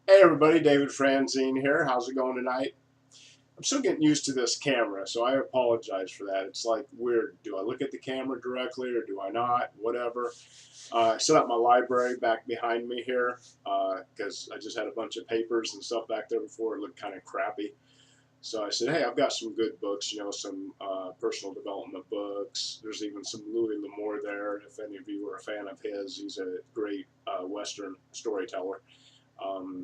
Hey everybody, David Franzen here. How's it going tonight? I'm still getting used to this camera, so I apologize for that. It's like weird. Do I look at the camera directly or do I not? Whatever. I set up my library back behind me here because I just had a bunch of papers and stuff back there before. It looked kind of crappy. So I said, hey, I've got some good books, some personal development books. There's even some Louis L'Amour there. If any of you are a fan of his, he's a great Western storyteller.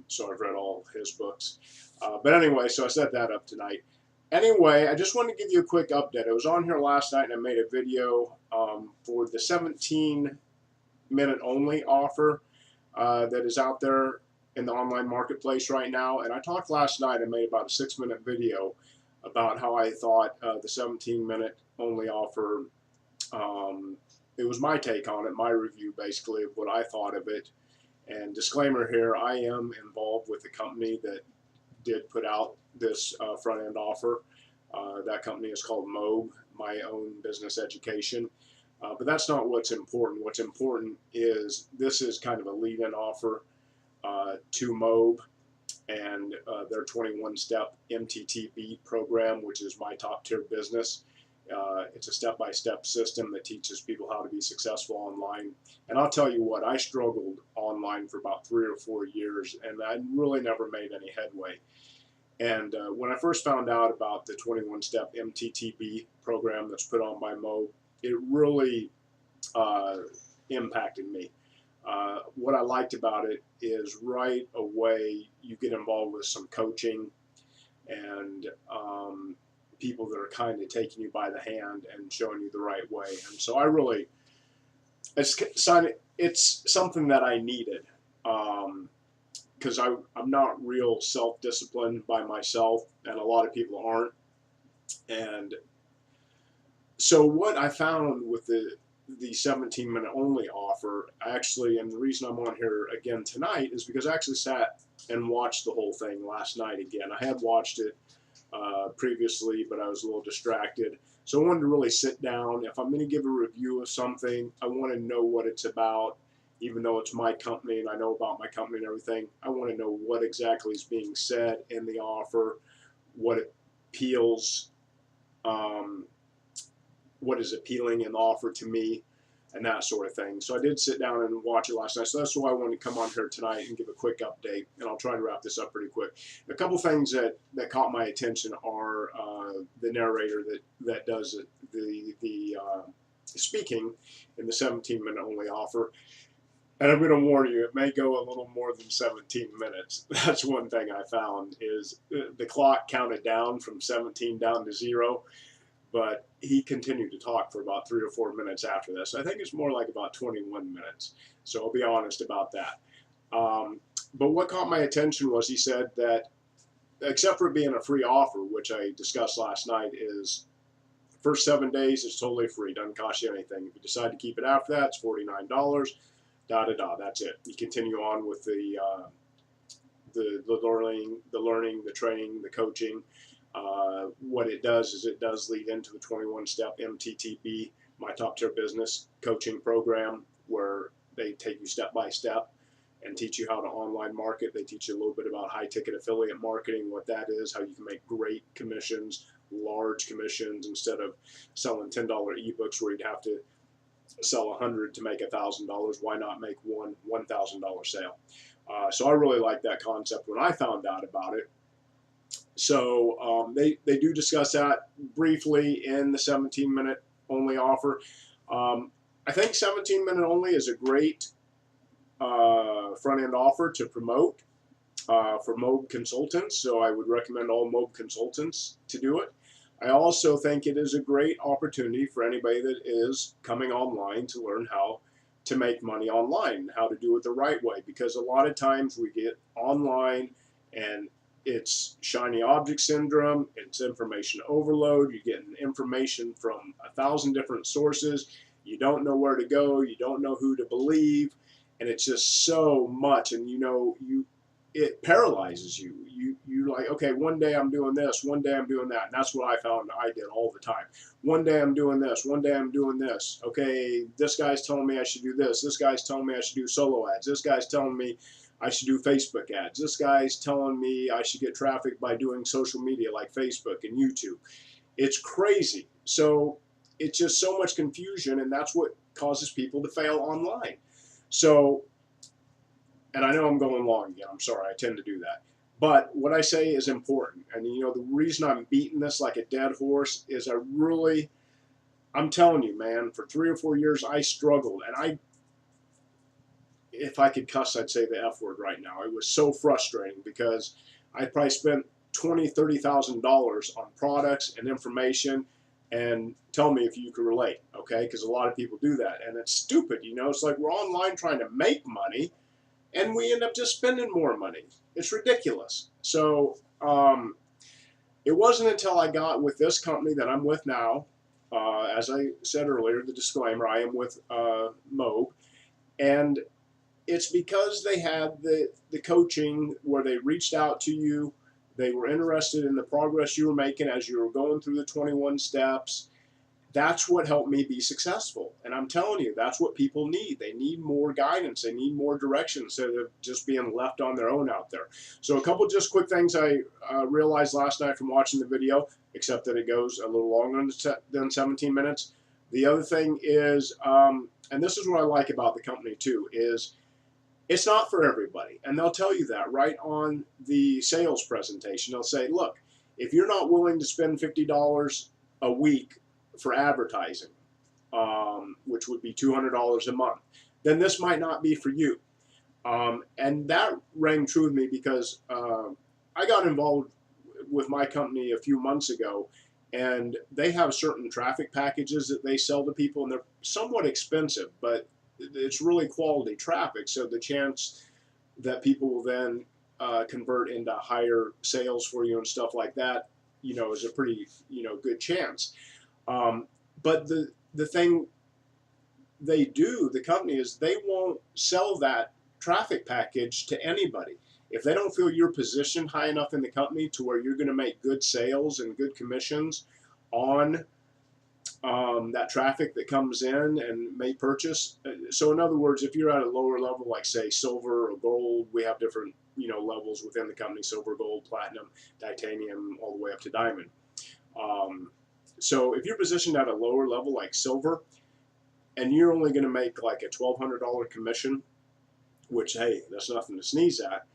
So I've read all his books. But anyway, so I set that up tonight. Anyway, I just wanted to give you a quick update. I was on here last night and I made a video for the 17-minute only offer that is out there in the online marketplace right now. And I talked last night, I made about a 6-minute video about how I thought the 17-minute only offer, it was my take on it, my review basically of what I thought of it. And disclaimer here, I am involved with the company that did put out this front-end offer. That company is called MOB, My Own Business Education. But that's not what's important. What's important is this is kind of a lead-in offer to MOB and their 21-step MTTB program, which is my top-tier business. It's a step-by-step system that teaches people how to be successful online. And I'll tell you what, I struggled online for about 3 or 4 years, and I really never made any headway. And when I first found out about the 21-step MTTB program that's put on by Mo, it really impacted me. What I liked about it is right away you get involved with some coaching and people that are kind of taking you by the hand and showing you the right way. And so I really, it's something that I needed because I'm not real self-disciplined by myself, and a lot of people aren't. And so what I found with the 17-minute only offer, actually, and the reason I'm on here again tonight is because I actually sat and watched the whole thing last night again. I had watched it previously, but I was a little distracted. So I wanted to really sit down. If I'm going to give a review of something, I want to know what it's about, even though it's my company and I know about my company and everything. I want to know what exactly is being said in the offer, what appeals, what is appealing in the offer to me, and that sort of thing. So I did sit down and watch it last night. So that's why I wanted to come on here tonight and give a quick update. And I'll try to wrap this up pretty quick. A couple things that caught my attention are the narrator that does the speaking in the 17-minute only offer. And I'm going to warn you, it may go a little more than 17 minutes. That's one thing I found is the clock counted down from 17 down to 0. But he continued to talk for about 3 or 4 minutes after this. I think it's more like about 21 minutes. So I'll be honest about that. But what caught my attention was he said that, except for it being a free offer, which I discussed last night, is first 7 days is totally free, doesn't cost you anything. If you decide to keep it after that, it's $49. That's it. You continue on with the learning, the training, the coaching. What it does is it does lead into the 21-step MTTB, my top tier business coaching program, where they take you step by step and teach you how to online market. They teach you a little bit about high ticket affiliate marketing, what that is, how you can make great commissions, large commissions, instead of selling $10 ebooks where you'd have to sell 100 to make $1,000. Why not make one $1,000 sale? So I really like that concept when I found out about it. So they do discuss that briefly in the 17-minute only offer. I think 17-minute only is a great front-end offer to promote for MOB consultants. So I would recommend all MOB consultants to do it. I also think it is a great opportunity for anybody that is coming online to learn how to make money online, how to do it the right way. Because a lot of times we get online and it's shiny object syndrome, it's information overload, you're getting information from 1,000 different sources, you don't know where to go, you don't know who to believe, and it's just so much, and it paralyzes you. You're like, okay, one day I'm doing this, one day I'm doing that, and that's what I found I did all the time. One day I'm doing this, one day I'm doing this. Okay, this guy's telling me I should do this guy's telling me I should do solo ads, this guy's telling me I should do Facebook ads. This guy's telling me I should get traffic by doing social media like Facebook and YouTube. It's crazy. So it's just so much confusion, and that's what causes people to fail online. So, and I know I'm going long again. I'm sorry. I tend to do that. But what I say is important. And, you know, the reason I'm beating this like a dead horse is I'm telling you, man, for 3 or 4 years, I struggled. And if I could cuss, I'd say the F word right now. It was so frustrating because I probably spent $20,000-$30,000 on products and information. And tell me if you can relate, okay? Because a lot of people do that. And it's stupid, you know? It's like we're online trying to make money, and we end up just spending more money. It's ridiculous. So it wasn't until I got with this company that I'm with now, as I said earlier, the disclaimer, I am with Moog, and it's because they had the coaching where they reached out to you, they were interested in the progress you were making as you were going through the 21 steps. That's what helped me be successful. And I'm telling you, that's what people need. They need more guidance. They need more direction instead of just being left on their own out there. So a couple just quick things I realized last night from watching the video, except that it goes a little longer than 17 minutes. The other thing is, and this is what I like about the company too, is it's not for everybody. And they'll tell you that right on the sales presentation. They'll say, look, if you're not willing to spend $50 a week for advertising, which would be $200 a month, then this might not be for you. And that rang true with me because I got involved with my company a few months ago, and they have certain traffic packages that they sell to people, and they're somewhat expensive, but it's really quality traffic. So the chance that people will then convert into higher sales for you and stuff like that, you know, is a pretty, you know, good chance. But the thing they do, the company, is they won't sell that traffic package to anybody. If they don't feel you're positioned high enough in the company to where you're going to make good sales and good commissions on that traffic that comes in and may purchase. So in other words, if you're at a lower level, like say silver or gold, we have different, you know, levels within the company: silver, gold, platinum, titanium, all the way up to diamond. So if you're positioned at a lower level like silver, and you're only going to make like a $1,200 commission, which, hey, that's nothing to sneeze at.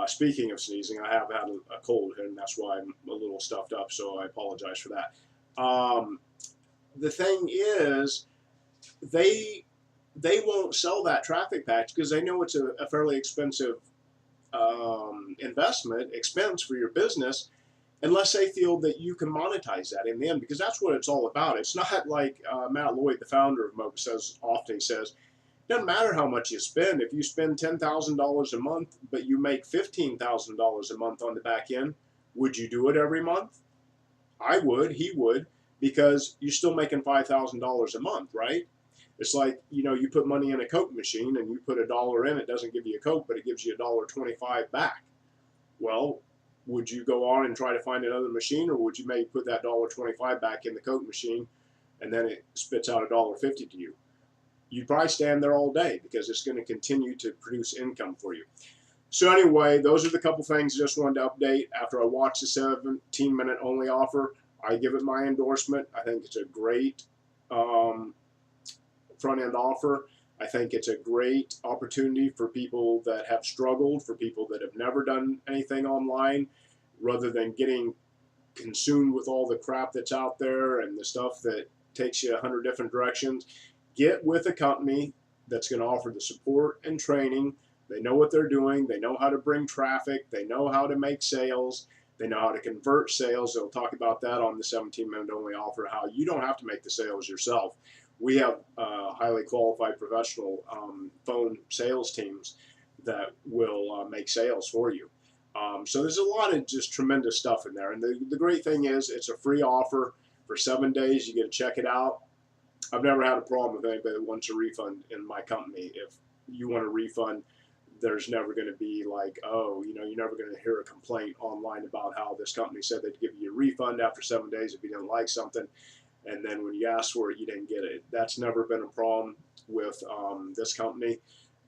Speaking of sneezing, I have had a cold, and that's why I'm a little stuffed up, so I apologize for that. The thing is, they won't sell that traffic patch because they know it's a fairly expensive expense for your business, unless they feel that you can monetize that in the end, because that's what it's all about. It's not like Matt Lloyd, the founder of Moog, says often. He says, it doesn't matter how much you spend. If you spend $10,000 a month, but you make $15,000 a month on the back end, would you do it every month? I would. He would, because you're still making $5,000 a month, right? It's like, you know, you put money in a Coke machine and you put $1 in, it doesn't give you a Coke, but it gives you $1.25 back. Well, would you go on and try to find another machine, or would you maybe put that $1.25 back in the Coke machine and then it spits out $1.50 to you? You'd probably stand there all day because it's going to continue to produce income for you. So anyway, those are the couple things I just wanted to update. After I watched the 17-minute only offer, I give it my endorsement. I think it's a great front-end offer. I think it's a great opportunity for people that have struggled, for people that have never done anything online, rather than getting consumed with all the crap that's out there and the stuff that takes you 100 different directions. Get with a company that's going to offer the support and training. They know what they're doing. They know how to bring traffic. They know how to make sales. They know how to convert sales. They'll talk about that on the 17-minute only offer, how you don't have to make the sales yourself. We have highly qualified professional phone sales teams that will make sales for you. So there's a lot of just tremendous stuff in there. And the great thing is it's a free offer for 7 days. You get to check it out. I've never had a problem with anybody that wants a refund in my company. If you want a refund, there's never going to be like, oh, you know, you're never going to hear a complaint online about how this company said they'd give you a refund after 7 days if you didn't like something, and then when you asked for it, you didn't get it. That's never been a problem with this company.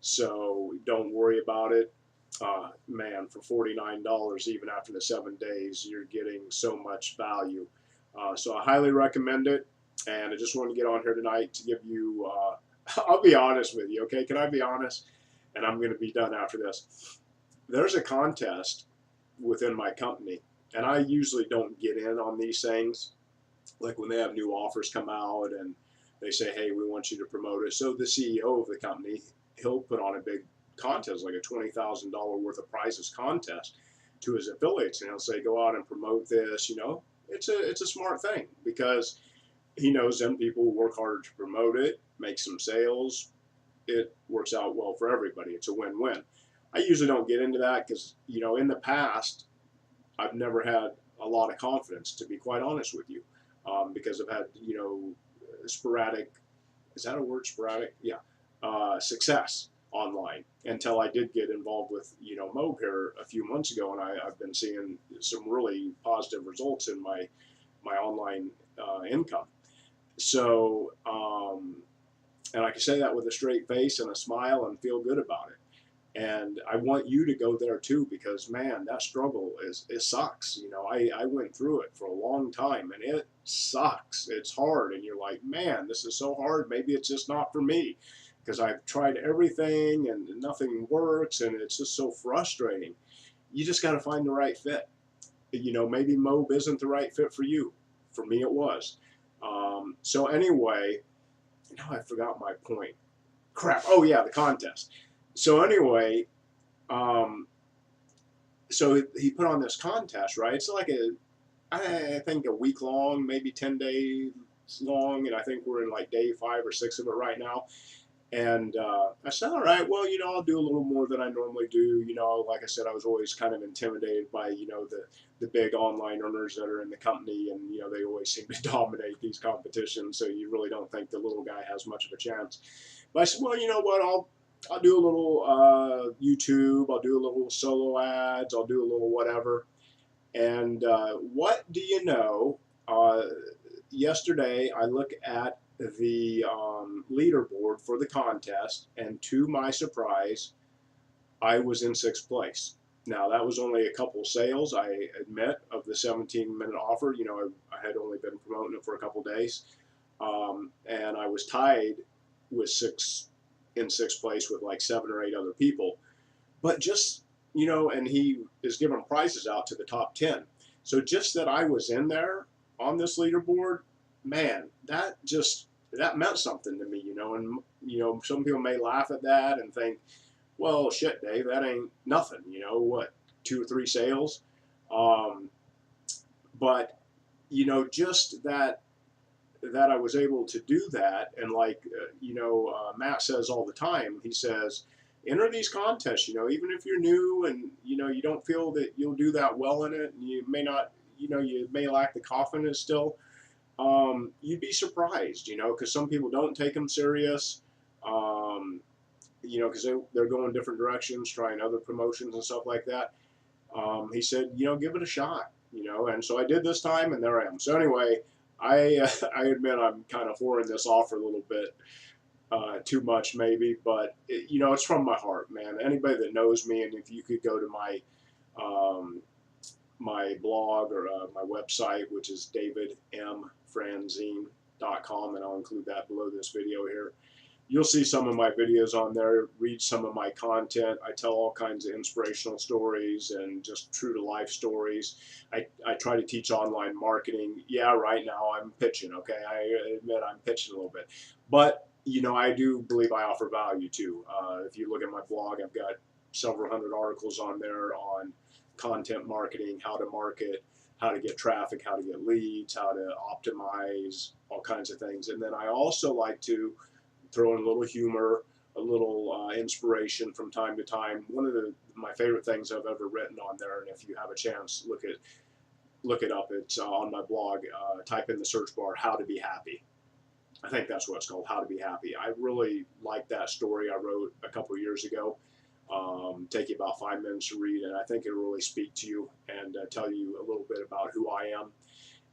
So don't worry about it. Man, for $49, even after the 7 days, you're getting so much value. So I highly recommend it. And I just wanted to get on here tonight to give you, I'll be honest with you, okay? Can I be honest? And I'm going to be done after this. There's a contest within my company, and I usually don't get in on these things. Like when they have new offers come out and they say, hey, we want you to promote it. So the CEO of the company, he'll put on a big contest, like a $20,000 worth of prizes contest to his affiliates. And he'll say, go out and promote this. It's a smart thing because he knows them people will work harder to promote it, make some sales. It works out well for everybody. It's a win-win. I usually don't get into that because, in the past, I've never had a lot of confidence, to be quite honest with you, because I've had, sporadic, is that a word, sporadic? Yeah, success online until I did get involved with, Moog here a few months ago, and I've been seeing some really positive results in my online income. So, and I can say that with a straight face and a smile and feel good about it. And I want you to go there too, because man, that struggle it sucks. I went through it for a long time and it sucks. It's hard. And you're like, man, this is so hard. Maybe it's just not for me because I've tried everything and nothing works. And it's just so frustrating. You just got to find the right fit. Maybe Mob isn't the right fit for you. For me, it was. So anyway, now I forgot my point. Crap. Oh yeah, the contest. So anyway, um, so he put on this contest, right? It's like I think a week long, maybe 10 days long, and I think we're in like day 5 or 6 of it right now. And I said, all right, well, I'll do a little more than I normally do. Like I said, I was always kind of intimidated by, the big online earners that are in the company, and they always seem to dominate these competitions. So you really don't think the little guy has much of a chance. But I said, well, you know what, I'll do a little YouTube. I'll do a little solo ads. I'll do a little whatever. And what do you know? Yesterday, I look at the leaderboard for the contest, and to my surprise, I was in 6th place. Now, that was only a couple sales, I admit, of the 17-minute offer. I had only been promoting it for a couple days. And I was tied with in 6th place with like 7 or 8 other people. But just, and he is giving prizes out to the top 10. So just that I was in there on this leaderboard, man, that meant something to me, and, some people may laugh at that and think, well, shit, Dave, that ain't nothing, what, 2 or 3 sales? But, just that I was able to do that, and like, Matt says all the time, he says, enter these contests, even if you're new and, you don't feel that you'll do that well in it, and you may not, you may lack the confidence still, you'd be surprised, because some people don't take them serious, because they're going different directions, trying other promotions and stuff like that. He said, give it a shot, and so I did this time, and there I am. So anyway, I I admit I'm kind of whoring this off a little bit too much maybe, but it's from my heart, man. Anybody that knows me, and if you could go to my blog or my website, which is davidmfranzen.com, and I'll include that below this video here. You'll see some of my videos on there, read some of my content. I tell all kinds of inspirational stories and just true to life stories. I try to teach online marketing. Yeah, right now I'm pitching, okay? I admit I'm pitching a little bit. But, I do believe I offer value too. If you look at my blog, I've got several hundred articles on there on content marketing, how to market, how to get traffic, how to get leads, how to optimize, all kinds of things. And then I also like to throw in a little humor, a little inspiration from time to time. One of my favorite things I've ever written on there, and if you have a chance, look it up. It's on my blog. Type in the search bar, "How to Be Happy." I think that's what it's called, "How to Be Happy." I really like that story I wrote a couple of years ago. Take you about 5 minutes to read, and I think it'll really speak to you and tell you a little bit about who I am.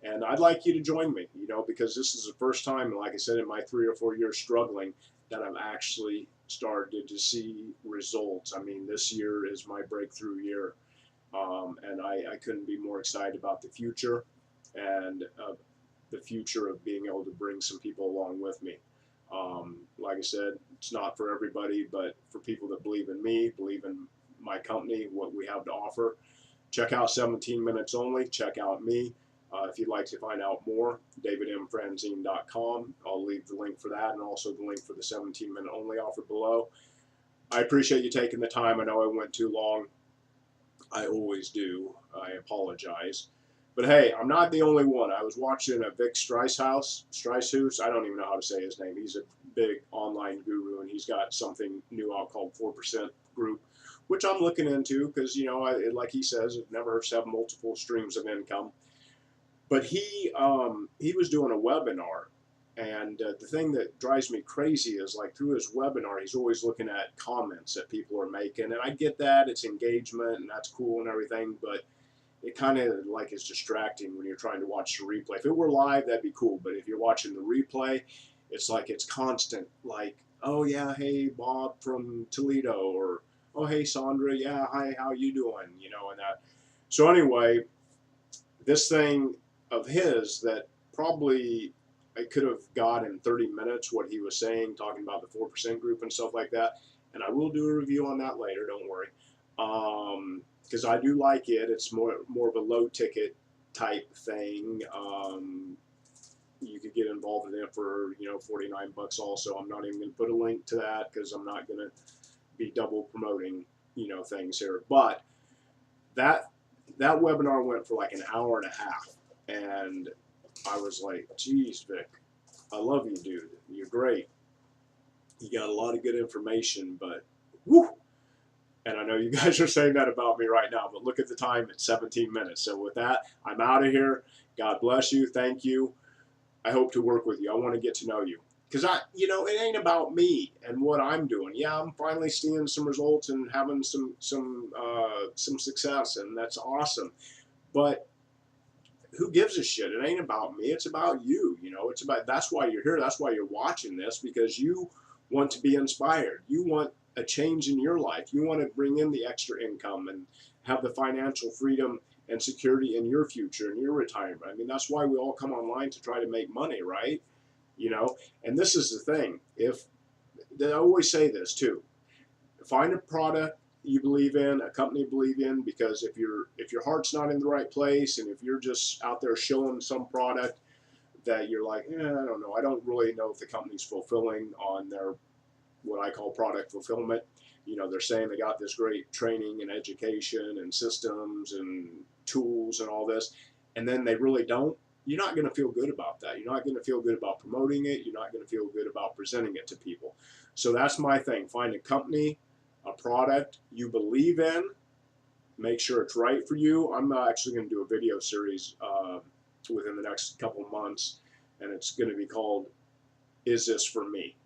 And I'd like you to join me, because this is the first time, like I said, in my 3 or 4 years struggling, that I'm actually started to see results. I mean, this year is my breakthrough year, and I couldn't be more excited about the future, and the future of being able to bring some people along with me. Like I said, it's not for everybody, but for people that believe in me, believe in my company, what we have to offer. Check out 17 Minutes Only. Check out me. If you'd like to find out more, davidmfranzene.com. I'll leave the link for that and also the link for the 17-minute only offer below. I appreciate you taking the time. I know I went too long. I always do. I apologize. But hey, I'm not the only one. I was watching a Vic Streishaus. I don't even know how to say his name. He's a big online guru, and he's got something new out called 4% Group, which I'm looking into because, you know, like he says, it never hurts to have multiple streams of income. But he was doing a webinar, and the thing that drives me crazy is, like, through his webinar, he's always looking at comments that people are making, and I get that it's engagement and that's cool and everything, but it kind of like is distracting when you're trying to watch the replay. If it were live, that'd be cool, but if you're watching the replay, it's like it's constant, like, oh yeah, hey Bob from Toledo, or oh hey Sandra, yeah, hi, how you doing, you know, and that. So anyway, this thing of his that probably I could have got in 30 minutes what he was saying, talking about the 4% group and stuff like that, and I will do a review on that later, don't worry, because I do like it. It's more of a low ticket type thing. You could get involved in it for, you know, 49 bucks also. I'm not even going to put a link to that because I'm not going to be double promoting, you know, things here. But that webinar went for like an hour and a half, and I was like, geez, Vic, I love you, dude. You're great. You got a lot of good information, but whoo. And I know you guys are saying that about me right now, but look at the time, it's 17 minutes. So with that, I'm out of here. God bless you. Thank you. I hope to work with you. I want to get to know you. Because you know, it ain't about me and what I'm doing. Yeah, I'm finally seeing some results and having some success, and that's awesome. But who gives a shit? It ain't about me. It's about you. You know, it's about, that's why you're here. That's why you're watching this, because you want to be inspired. You want a change in your life. You want to bring in the extra income and have the financial freedom and security in your future and your retirement. I mean, that's why we all come online to try to make money, right? You know, and this is the thing. I always say this too. Find a product you believe in, a company you believe in, because if your heart's not in the right place, and if you're just out there showing some product that you're like, I don't know, I don't really know if the company's fulfilling on their, what I call product fulfillment. You know, they're saying they got this great training and education and systems and tools and all this, and then they really don't. You're not going to feel good about that. You're not going to feel good about promoting it. You're not going to feel good about presenting it to people. So that's my thing. Find a company, a product you believe in. Make sure it's right for you. I'm actually going to do a video series within the next couple of months, and it's going to be called "Is This For Me?"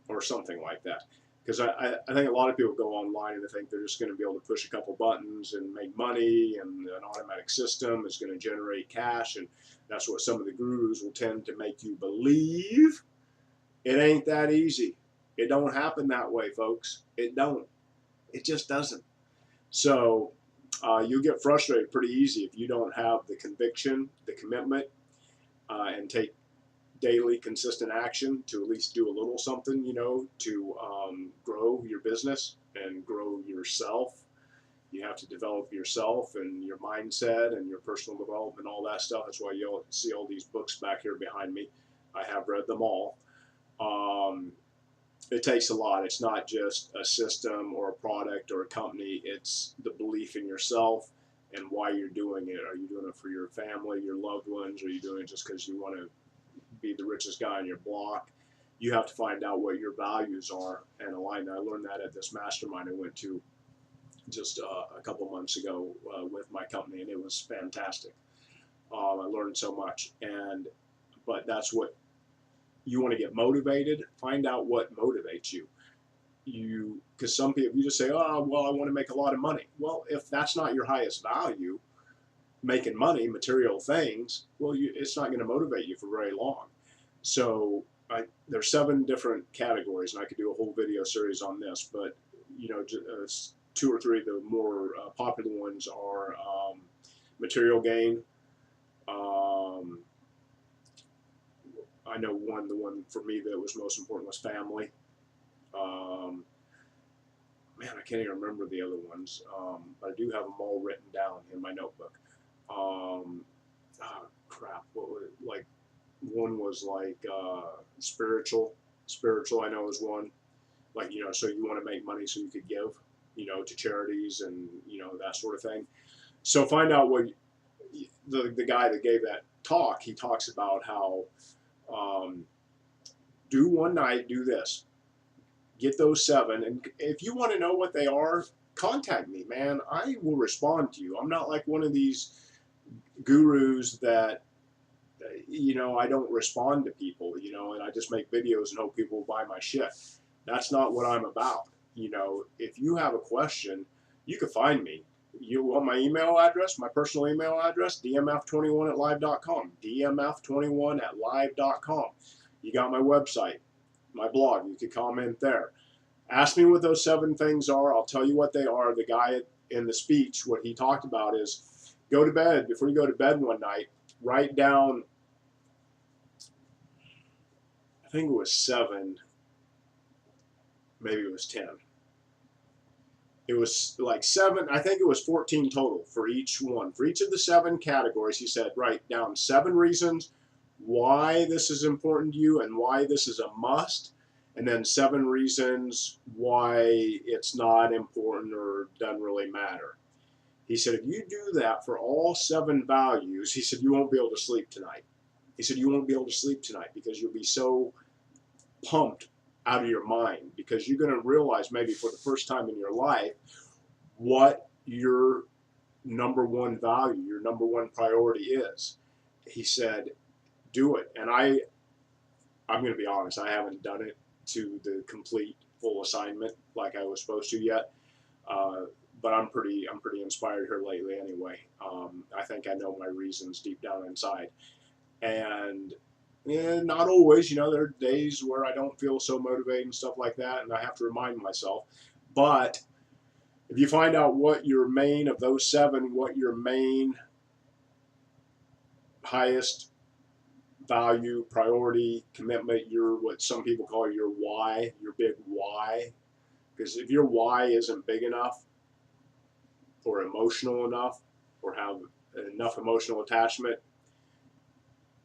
or something like that. Because I think a lot of people go online and they think they're just going to be able to push a couple buttons and make money, and an automatic system is going to generate cash, and that's what some of the gurus will tend to make you believe. It ain't that easy. It don't happen that way, folks. It don't. It just doesn't. So you get frustrated pretty easy if you don't have the conviction, the commitment, and take daily consistent action to at least do a little something, you know, to grow your business and grow yourself. You have to develop yourself and your mindset and your personal development, all that stuff. That's why you'll see all these books back here behind me. I have read them all. It takes a lot. It's not just a system or a product or a company. It's the belief in yourself and why you're doing it. Are you doing it for your family, your loved ones? Or are you doing it just because you want to be the richest guy on your block? You have to find out what your values are and align that. I learned that at this mastermind I went to just a couple months ago with my company, and it was fantastic. I learned so much, but that's what you want to get motivated. Find out what motivates you. Because some people, you just say, oh, well, I want to make a lot of money. Well, if that's not your highest value, making money, material things, well, it's not going to motivate you for very long. So there's 7 different categories, and I could do a whole video series on this, but you know, 2 or 3 of the more popular ones are material gain. Um, I know the one for me that was most important was family. Um, Man, I can't even remember the other ones, but I do have them all written down in my notebook. Crap, what was it? Like, one was like spiritual. Spiritual, I know, is one. Like, you know, so you want to make money so you could give, you know, to charities and, you know, that sort of thing. So find out what the guy that gave that talk, he talks about how um, do one night, do this. Get those 7, and if you want to know what they are, contact me, man. I will respond to you. I'm not like one of these gurus that, you know, I don't respond to people, you know, and I just make videos and hope people will buy my shit. That's not what I'm about. You know, if you have a question, you can find me. You want my email address, my personal email address, dmf21@live.com, dmf21@live.com. You got my website, my blog. You could comment there. Ask me what those 7 things are. I'll tell you what they are. The guy in the speech, what he talked about is go to bed. Before you go to bed one night, write down, I think it was 7, maybe it was 10. It was like 7, I think it was 14 total for each one. For each of the 7 categories, he said, write down 7 reasons why this is important to you and why this is a must, and then 7 reasons why it's not important or doesn't really matter. He said, if you do that for all 7 values, he said, you won't be able to sleep tonight. He said, you won't be able to sleep tonight because you'll be so pumped out of your mind, because you're going to realize maybe for the first time in your life what your number 1 value, your number 1 priority is. He said, do it. And I'm going to be honest, I haven't done it to the complete full assignment like I was supposed to yet. But I'm pretty inspired here lately anyway. I think I know my reasons deep down inside. And not always, you know, there are days where I don't feel so motivated and stuff like that, and I have to remind myself. But if you find out what your main, of those 7, what your main highest value, priority, commitment, what some people call your why, your big why, because if your why isn't big enough or emotional enough or have enough emotional attachment,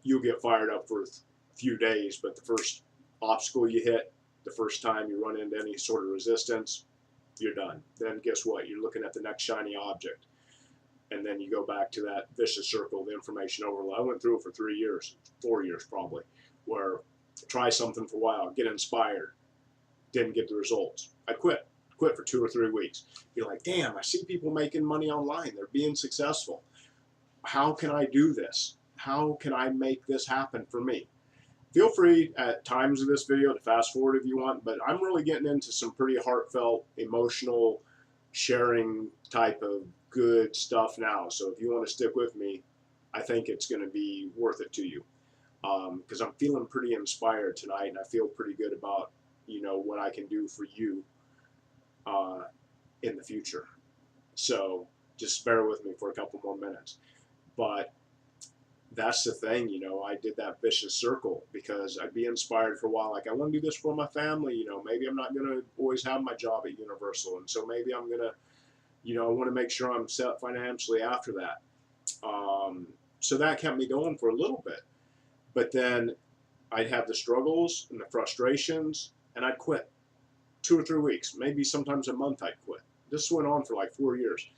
you'll get fired up for a few days, but the first obstacle you hit, the first time you run into any sort of resistance, you're done. Then guess what? You're looking at the next shiny object. And then you go back to that vicious circle of information overload. I went through it for 3 years, 4 years probably, where try something for a while, get inspired, didn't get the results. I quit for 2 or 3 weeks. Be like, damn, I see people making money online. They're being successful. How can I do this? How can I make this happen for me? Feel free at times of this video to fast forward if you want, but I'm really getting into some pretty heartfelt, emotional, sharing type of good stuff now. So if you want to stick with me, I think it's going to be worth it to you, because I'm feeling pretty inspired tonight, and I feel pretty good about, you know, what I can do for you in the future. So just bear with me for a couple more minutes. But that's the thing, you know, I did that vicious circle because I'd be inspired for a while. Like, I want to do this for my family, you know, maybe I'm not going to always have my job at Universal. And so maybe I'm going to, you know, I want to make sure I'm set financially after that. So that kept me going for a little bit. But then I'd have the struggles and the frustrations, and I'd quit. 2 or 3 weeks, maybe sometimes a month I'd quit. This went on for like 4 years.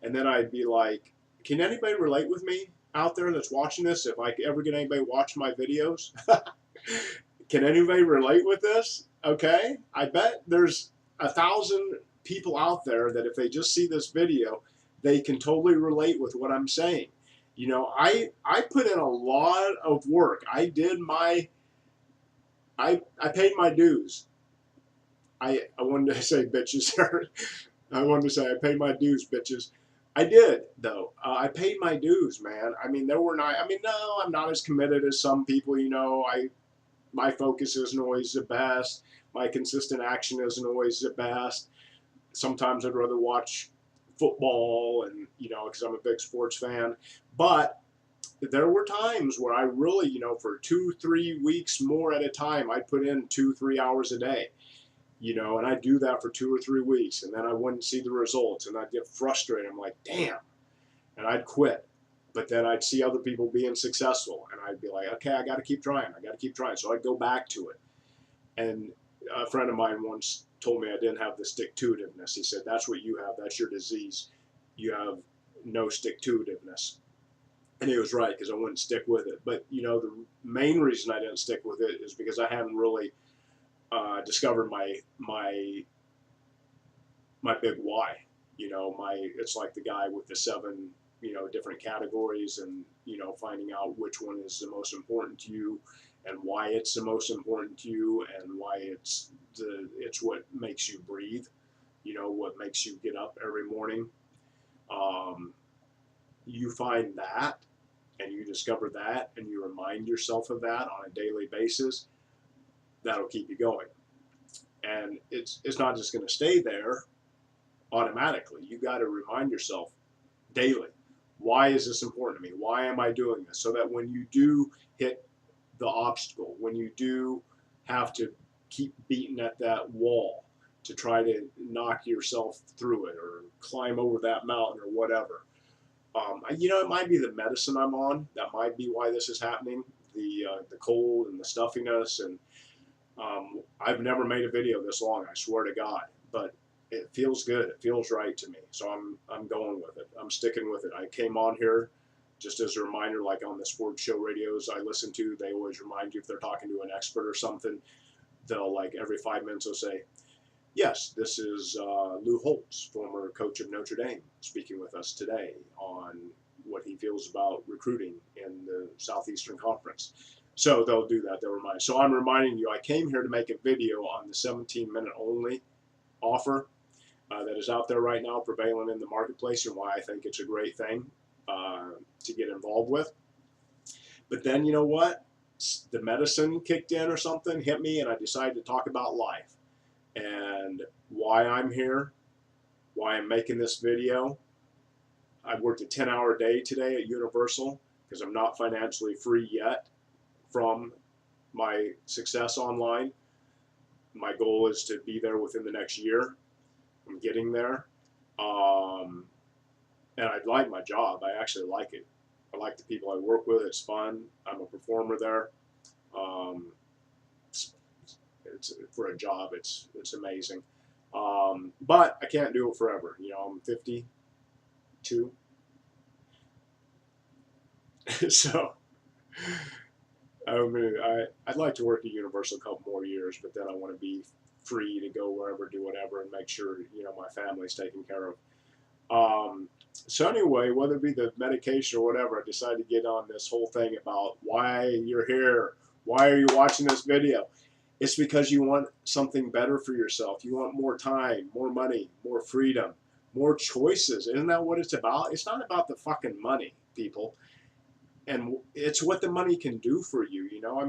And then I'd be like, can anybody relate with me out there that's watching this? If I ever get anybody watch my videos, can anybody relate with this? Okay, I bet there's 1,000 people out there that if they just see this video, they can totally relate with what I'm saying. You know, I put in a lot of work. I paid my dues. I wanted to say bitches. I wanted to say I paid my dues, bitches. I did, though. I paid my dues, man. I mean, there were not. I mean, no, I'm not as committed as some people. You know, my focus isn't always the best. My consistent action isn't always the best. Sometimes I'd rather watch football, and because I'm a big sports fan. But there were times where I really, for 2, 3 weeks more at a time, I'd put in 2, 3 hours a day, and I'd do that for 2 or 3 weeks, and then I wouldn't see the results, and I'd get frustrated. I'm like, damn, and I'd quit. But then I'd see other people being successful, and I'd be like, okay, I got to keep trying. I got to keep trying. So I'd go back to it. And a friend of mine once told me I didn't have the stick-to-itiveness. He said, that's what you have. That's your disease. You have no stick-to-itiveness. And he was right, because I wouldn't stick with it. But, the main reason I didn't stick with it is because I hadn't really discovered my big why. It's like the guy with the 7 different categories, and finding out which one is the most important to you, and why it's the most important to you, and why it's what makes you breathe, what makes you get up every morning. You find that, and you discover that, and you remind yourself of that on a daily basis. That'll keep you going, and it's not just going to stay there automatically. You got to remind yourself daily, why is this important to me? Why am I doing this? So that when you do hit the obstacle, when you do have to keep beating at that wall to try to knock yourself through it, or climb over that mountain, or whatever, it might be the medicine I'm on. That might be why this is happening. The cold and the stuffiness, and I've never made a video this long, I swear to God, but it feels good. It feels right to me. So I'm going with it. I'm sticking with it. I came on here just as a reminder, like on the sports show radios I listen to, they always remind you if they're talking to an expert or something. They'll, like, every 5 minutes they'll say, yes, this is Lou Holtz, former coach of Notre Dame, speaking with us today on what he feels about recruiting in the Southeastern Conference. So they'll do that. They'll remind. So I'm reminding you, I came here to make a video on the 17-minute only offer that is out there right now, prevailing in the marketplace, and why I think it's a great thing to get involved with. But then, you know what? The medicine kicked in or something, hit me, and I decided to talk about life and why I'm here, why I'm making this video. I worked a 10-hour day today at Universal because I'm not financially free yet from my success online. My goal is to be there within the next year. I'm getting there. And I like my job. I actually like it. I like the people I work with. It's fun. I'm a performer there. It's for a job. It's amazing. But I can't do it forever. I'm 52. So I'd like to work at Universal a couple more years, but then I want to be free to go wherever, do whatever, and make sure my family's taken care of. So anyway, whether it be the medication or whatever, I decided to get on this whole thing about why you're here. Why are you watching this video? It's because you want something better for yourself. You want more time, more money, more freedom, more choices. Isn't that what it's about? It's not about the fucking money, people. And it's what the money can do for you,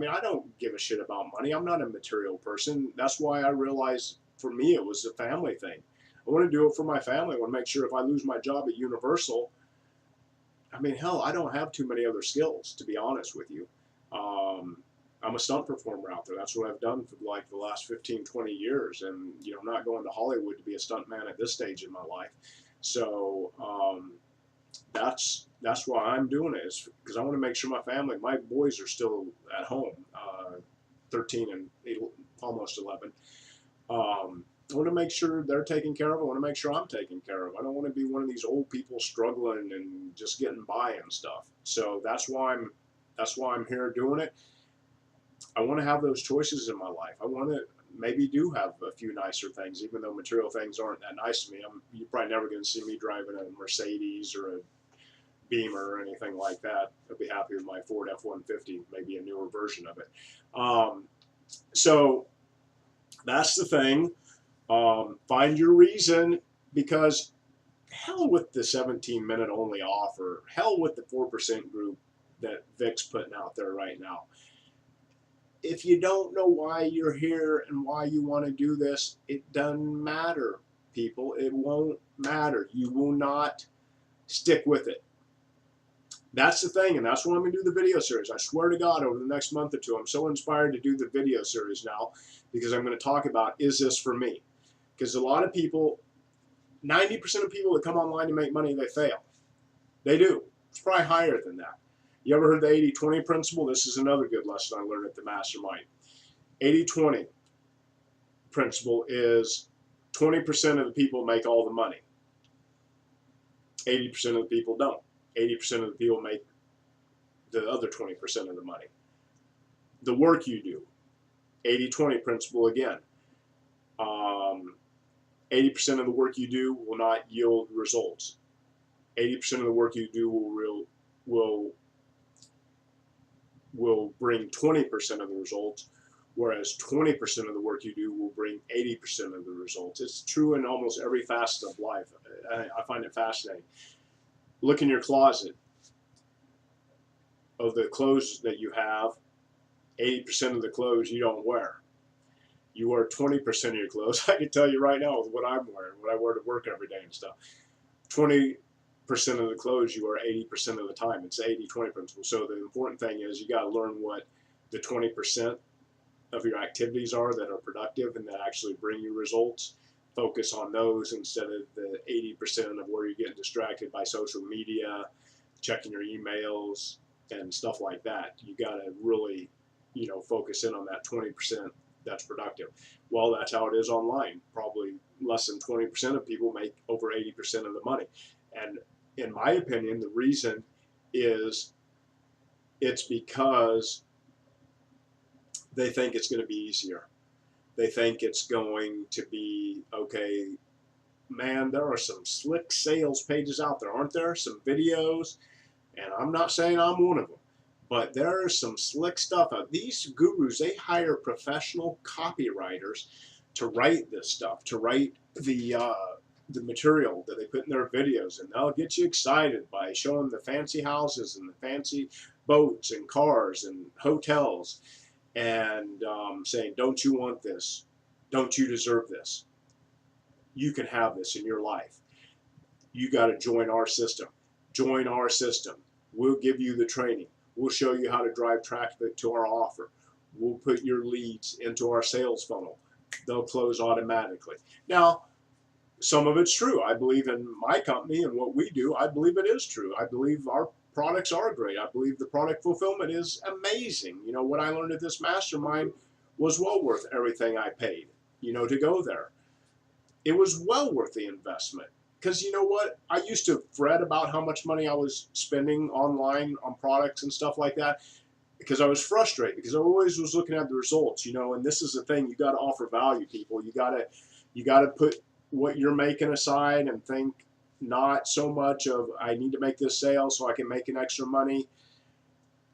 I don't give a shit about money. I'm not a material person. That's why I realized for me it was a family thing. I want to do it for my family. I want to make sure if I lose my job at Universal, hell, I don't have too many other skills, to be honest with you. I'm a stunt performer out there. That's what I've done for like the last 15, 20 years. And, I'm not going to Hollywood to be a stunt man at this stage in my life. So that's why I'm doing it, is because I want to make sure my family, my boys are still at home, 13 and 8, almost 11. I want to make sure they're taken care of. I want to make sure I'm taken care of. I don't want to be one of these old people struggling and just getting by and stuff. So that's why I'm here doing it. I want to have those choices in my life. I want to maybe do have a few nicer things, even though material things aren't that nice to me. You're probably never going to see me driving a Mercedes or a Beamer or anything like that. I'd be happy with my Ford F-150, maybe a newer version of it. So that's the thing. Find your reason, because hell with the 17-minute only offer. Hell with the 4% group that Vic's putting out there right now. if you don't know why you're here and why you want to do this, it doesn't matter, people. It won't matter. You will not stick with it. That's the thing, and that's why I'm going to do the video series. I swear to God, over the next month or two, I'm so inspired to do the video series now because I'm going to talk about, is this for me? Because a lot of people, 90% of people that come online to make money, they fail. They do. It's probably higher than that. You ever heard the 80-20 principle? This is another good lesson I learned at the mastermind. 80-20 principle is 20% of the people make all the money. 80% of the people don't. 80% of the people make the other 20% of the money. The work you do, 80-20 principle again. 80% of the work you do will not yield results. 80% of the work you do will bring 20% of the results, whereas 20% of the work you do will bring 80% of the results. It's true in almost every facet of life. I find it fascinating. Look in your closet. Of the clothes that you have, 80% of the clothes you don't wear. You wear 20% of your clothes. I can tell you right now with what I'm wearing, what I wear to work every day and stuff. 20% of the clothes you wear 80% of the time. It's the 80-20 principle. So the important thing is you got to learn what the 20% of your activities are that are productive and that actually bring you results. Focus on those instead of the 80% of where you're getting distracted by social media, checking your emails, and stuff like that. You got to really, focus in on that 20% that's productive. Well, that's how it is online. Probably less than 20% of people make over 80% of the money. And in my opinion, the reason is it's because they think it's going to be easier. They think it's going to be, okay, man, there are some slick sales pages out there, aren't there? Some videos, and I'm not saying I'm one of them, but there's some slick stuff out. These gurus, they hire professional copywriters to write this stuff, to write the material that they put in their videos, and they'll get you excited by showing the fancy houses and the fancy boats and cars and hotels, and saying, don't you want this? Don't you deserve this? You can have this in your life. You got to join our system. Join our system. We'll give you the training. We'll show you how to drive traffic to our offer. We'll put your leads into our sales funnel. They'll close automatically. Now, some of it's true. I believe in my company and what we do. I believe it is true. I believe our products are great. I believe the product fulfillment is amazing. What I learned at this mastermind was well worth everything I paid, to go there. It was well worth the investment. Because you know what? I used to fret about how much money I was spending online on products and stuff like that because I was frustrated because I always was looking at the results, and this is the thing. You got to offer value, people. You got to put what you're making aside and think not so much of I need to make this sale so I can make an extra money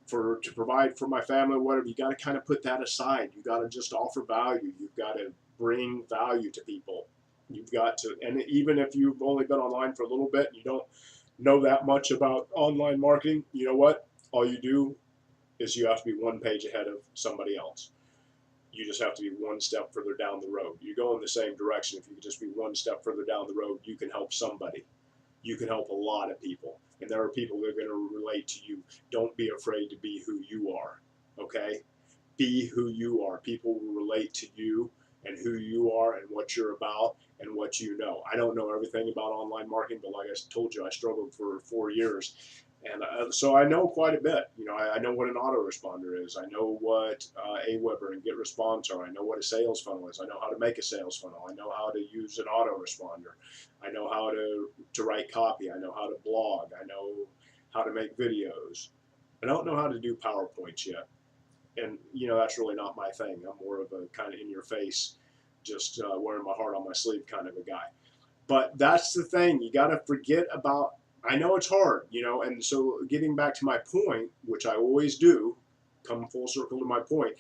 to provide for my family or whatever. You got to kind of put that aside. You got to just offer value. You've got to bring value to people. You've got to, and even if you've only been online for a little bit and you don't know that much about online marketing, you know what? All you do is you have to be one page ahead of somebody else. You just have to be one step further down the road. You go in the same direction. If you could just be one step further down the road, you can help somebody. You can help a lot of people. And there are people that are going to relate to you. Don't be afraid to be who you are, okay? Be who you are. People will relate to you and who you are and what you're about and what you know. I don't know everything about online marketing, but like I told you, I struggled for 4 years. And so I know quite a bit. I know what an autoresponder is. I know what Aweber and GetResponse are. I know what a sales funnel is. I know how to make a sales funnel. I know how to use an autoresponder. I know how to write copy. I know how to blog. I know how to make videos. I don't know how to do PowerPoints yet. And, that's really not my thing. I'm more of a kind of in-your-face, just wearing my heart on my sleeve kind of a guy. But that's the thing. You got to forget about, I know it's hard, and so getting back to my point, which I always do, come full circle to my point,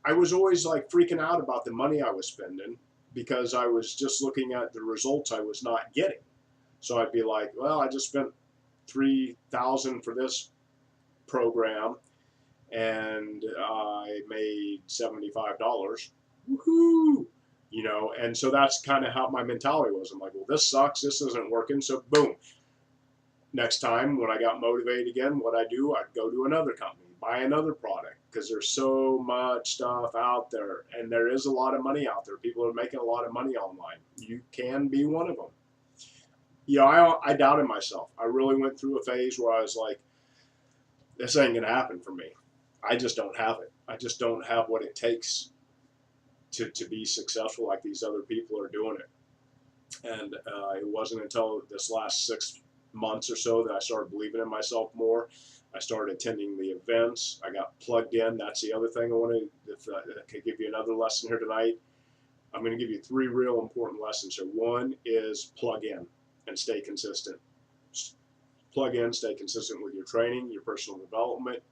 I was always like freaking out about the money I was spending because I was just looking at the results I was not getting. So I'd be like, well, I just spent $3,000 for this program, and I made $75. Woohoo! You know, and so that's kind of how my mentality was. I'm like, well, this sucks. This isn't working. So boom. Next time when I got motivated again, what I do, I'd go to another company, buy another product, because there's so much stuff out there, and there is a lot of money out there. People are making a lot of money online. You can be one of them. You know, I doubted myself. I really went through a phase where I was like, this ain't gonna happen for me. I just don't have it. I just don't have what it takes to be successful like these other people are doing it. And it wasn't until this last 6 months or so that I started believing in myself more. I started attending the events. I got plugged in. That's the other thing I want to, if I could give you another lesson here tonight. I'm going to give you 3 real important lessons here. One is plug in and stay consistent. Plug in, stay consistent with your training, your personal development,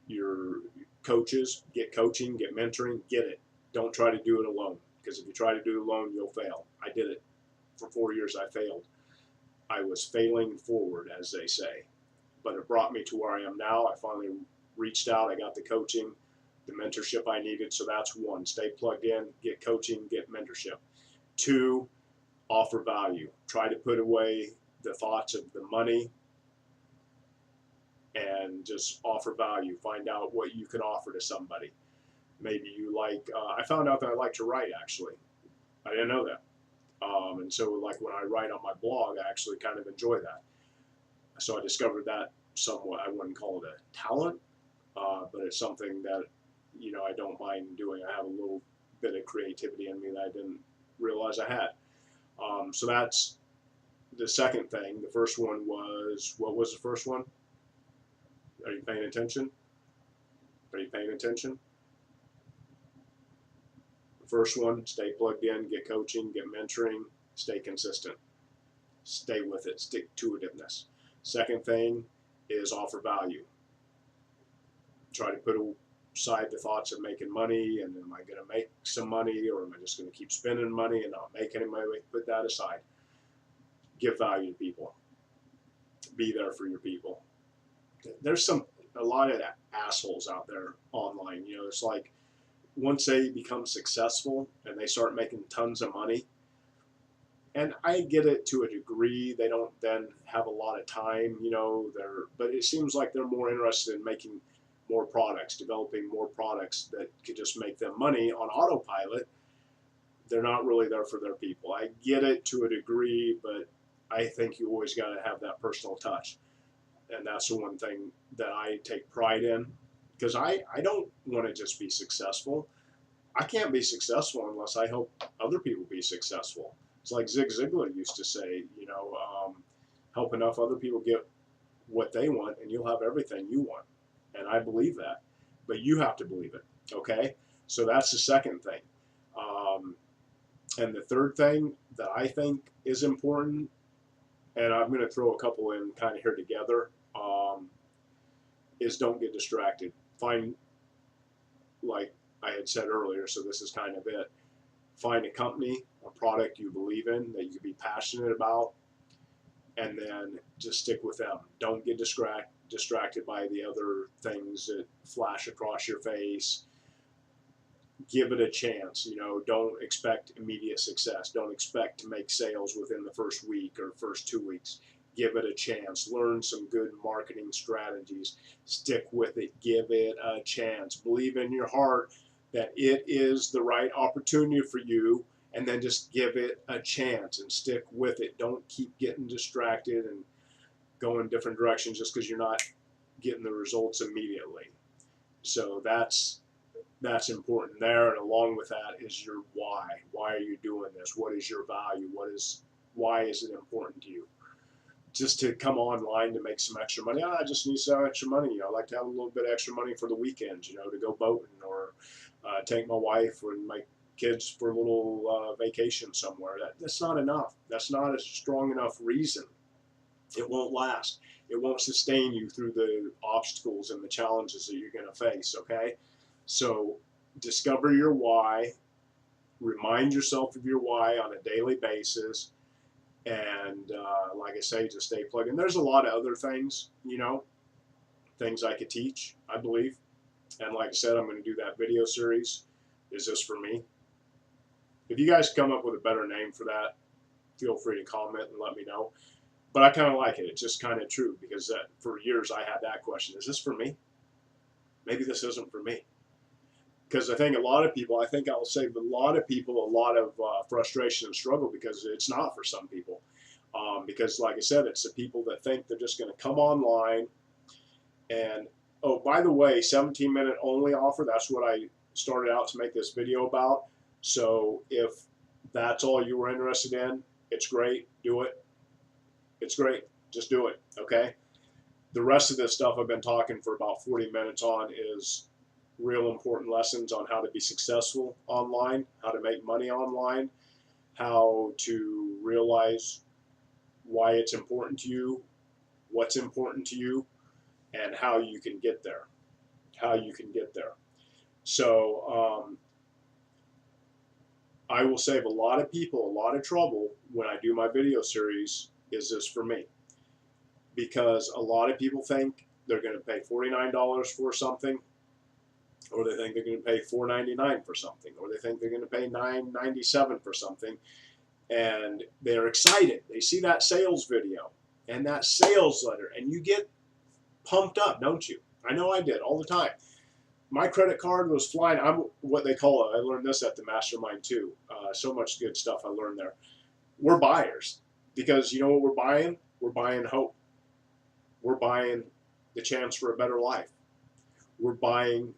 your coaches. Get coaching, get mentoring, get it. Don't try to do it alone, because if you try to do it alone, you'll fail. I did it. For 4 years, I failed. I was failing forward, as they say. But it brought me to where I am now. I finally reached out. I got the coaching, the mentorship I needed. So that's one. Stay plugged in, get coaching, get mentorship. 2, offer value. Try to put away the thoughts of the money and just offer value. Find out what you can offer to somebody. Maybe you like, I found out that I like to write, actually. I didn't know that. And so, like, when I write on my blog, I actually kind of enjoy that. So I discovered that somewhat. I wouldn't call it a talent, but it's something that, you know, I don't mind doing. I have a little bit of creativity in me that I didn't realize I had. So that's the second thing. The first one was, what was the first one? Are you paying attention? Are you paying attention? The first one, stay plugged in, get coaching, get mentoring, stay consistent. Stay with it, stick-to-itiveness. Second thing is offer value. Try to put aside the thoughts of making money, and am I going to make some money, or am I just going to keep spending money and not make any money? Put that aside. Give value to people. Be there for your people. There's a lot of assholes out there online. You know, it's like once they become successful and they start making tons of money, and I get it to a degree. They don't then have a lot of time, you know. But it seems like they're more interested in making more products, developing more products that could just make them money on autopilot. They're not really there for their people. I get it to a degree, but I think you always got to have that personal touch, and that's the one thing that I take pride in, because I don't want to just be successful. I can't be successful unless I help other people be successful. It's like Zig Ziglar used to say, you know, help enough other people get what they want, and you'll have everything you want. And I believe that, but you have to believe it. Okay, so that's the second thing. And the third thing that I think is important, and I'm going to throw a couple in kind of here together, is don't get distracted. Find, like I had said earlier, so this is kind of it. Find a company, a product you believe in that you can be passionate about, and then just stick with them. Don't get distracted by the other things that flash across your face. Give it a chance. You know, don't expect immediate success. Don't expect to make sales within the first week or first 2 weeks. Give it a chance. Learn some good marketing strategies. Stick with it. Give it a chance. Believe in your heart that it is the right opportunity for you, and then just give it a chance and stick with it. Don't keep getting distracted and going different directions just because you're not getting the results immediately. So that's important there, and along with that is your why. Why are you doing this? What is your value? Why is it important to you? Just to come online to make some extra money. I just need some extra money. I like to have a little bit of extra money for the weekends, you know, to go boating, or take my wife and my kids for a little vacation somewhere. That's not enough. That's not a strong enough reason. It won't last. It won't sustain you through the obstacles and the challenges that you're going to face, okay? So discover your why. Remind yourself of your why on a daily basis. And like I say, just stay plugged in. There's a lot of other things, you know. things I could teach, I believe. And like I said, I'm going to do that video series. Is this for me? If you guys come up with a better name for that, feel free to comment and let me know. But I kind of like it. It's just kind of true, because for years I had that question. Is this for me? Maybe this isn't for me. Because I think a lot of people, I think I'll save a lot of people a lot of frustration and struggle, because it's not for some people. Because like I said, it's the people that think they're just going to come online and, oh, by the way, 17-minute only offer. That's what I started out to make this video about. So if that's all you were interested in, it's great. Do it. It's great. Just do it. Okay. The rest of this stuff I've been talking for about 40 minutes on is real important lessons on how to be successful online, how to make money online, how to realize why it's important to you, what's important to you, and how you can get there. How you can get there. So I will save a lot of people a lot of trouble when I do my video series. Is this for me? Because a lot of people think they're going to pay $49 for something, or they think they're going to pay $4.99 for something, or they think they're going to pay $9.97 for something, and they're excited. They see that sales video and that sales letter, and you get pumped up, don't you? I know I did all the time. My credit card was flying. I'm what they call it. I learned this at the mastermind too. So much good stuff I learned there. We're buyers, because you know what we're buying? We're buying hope. We're buying the chance for a better life. We're buying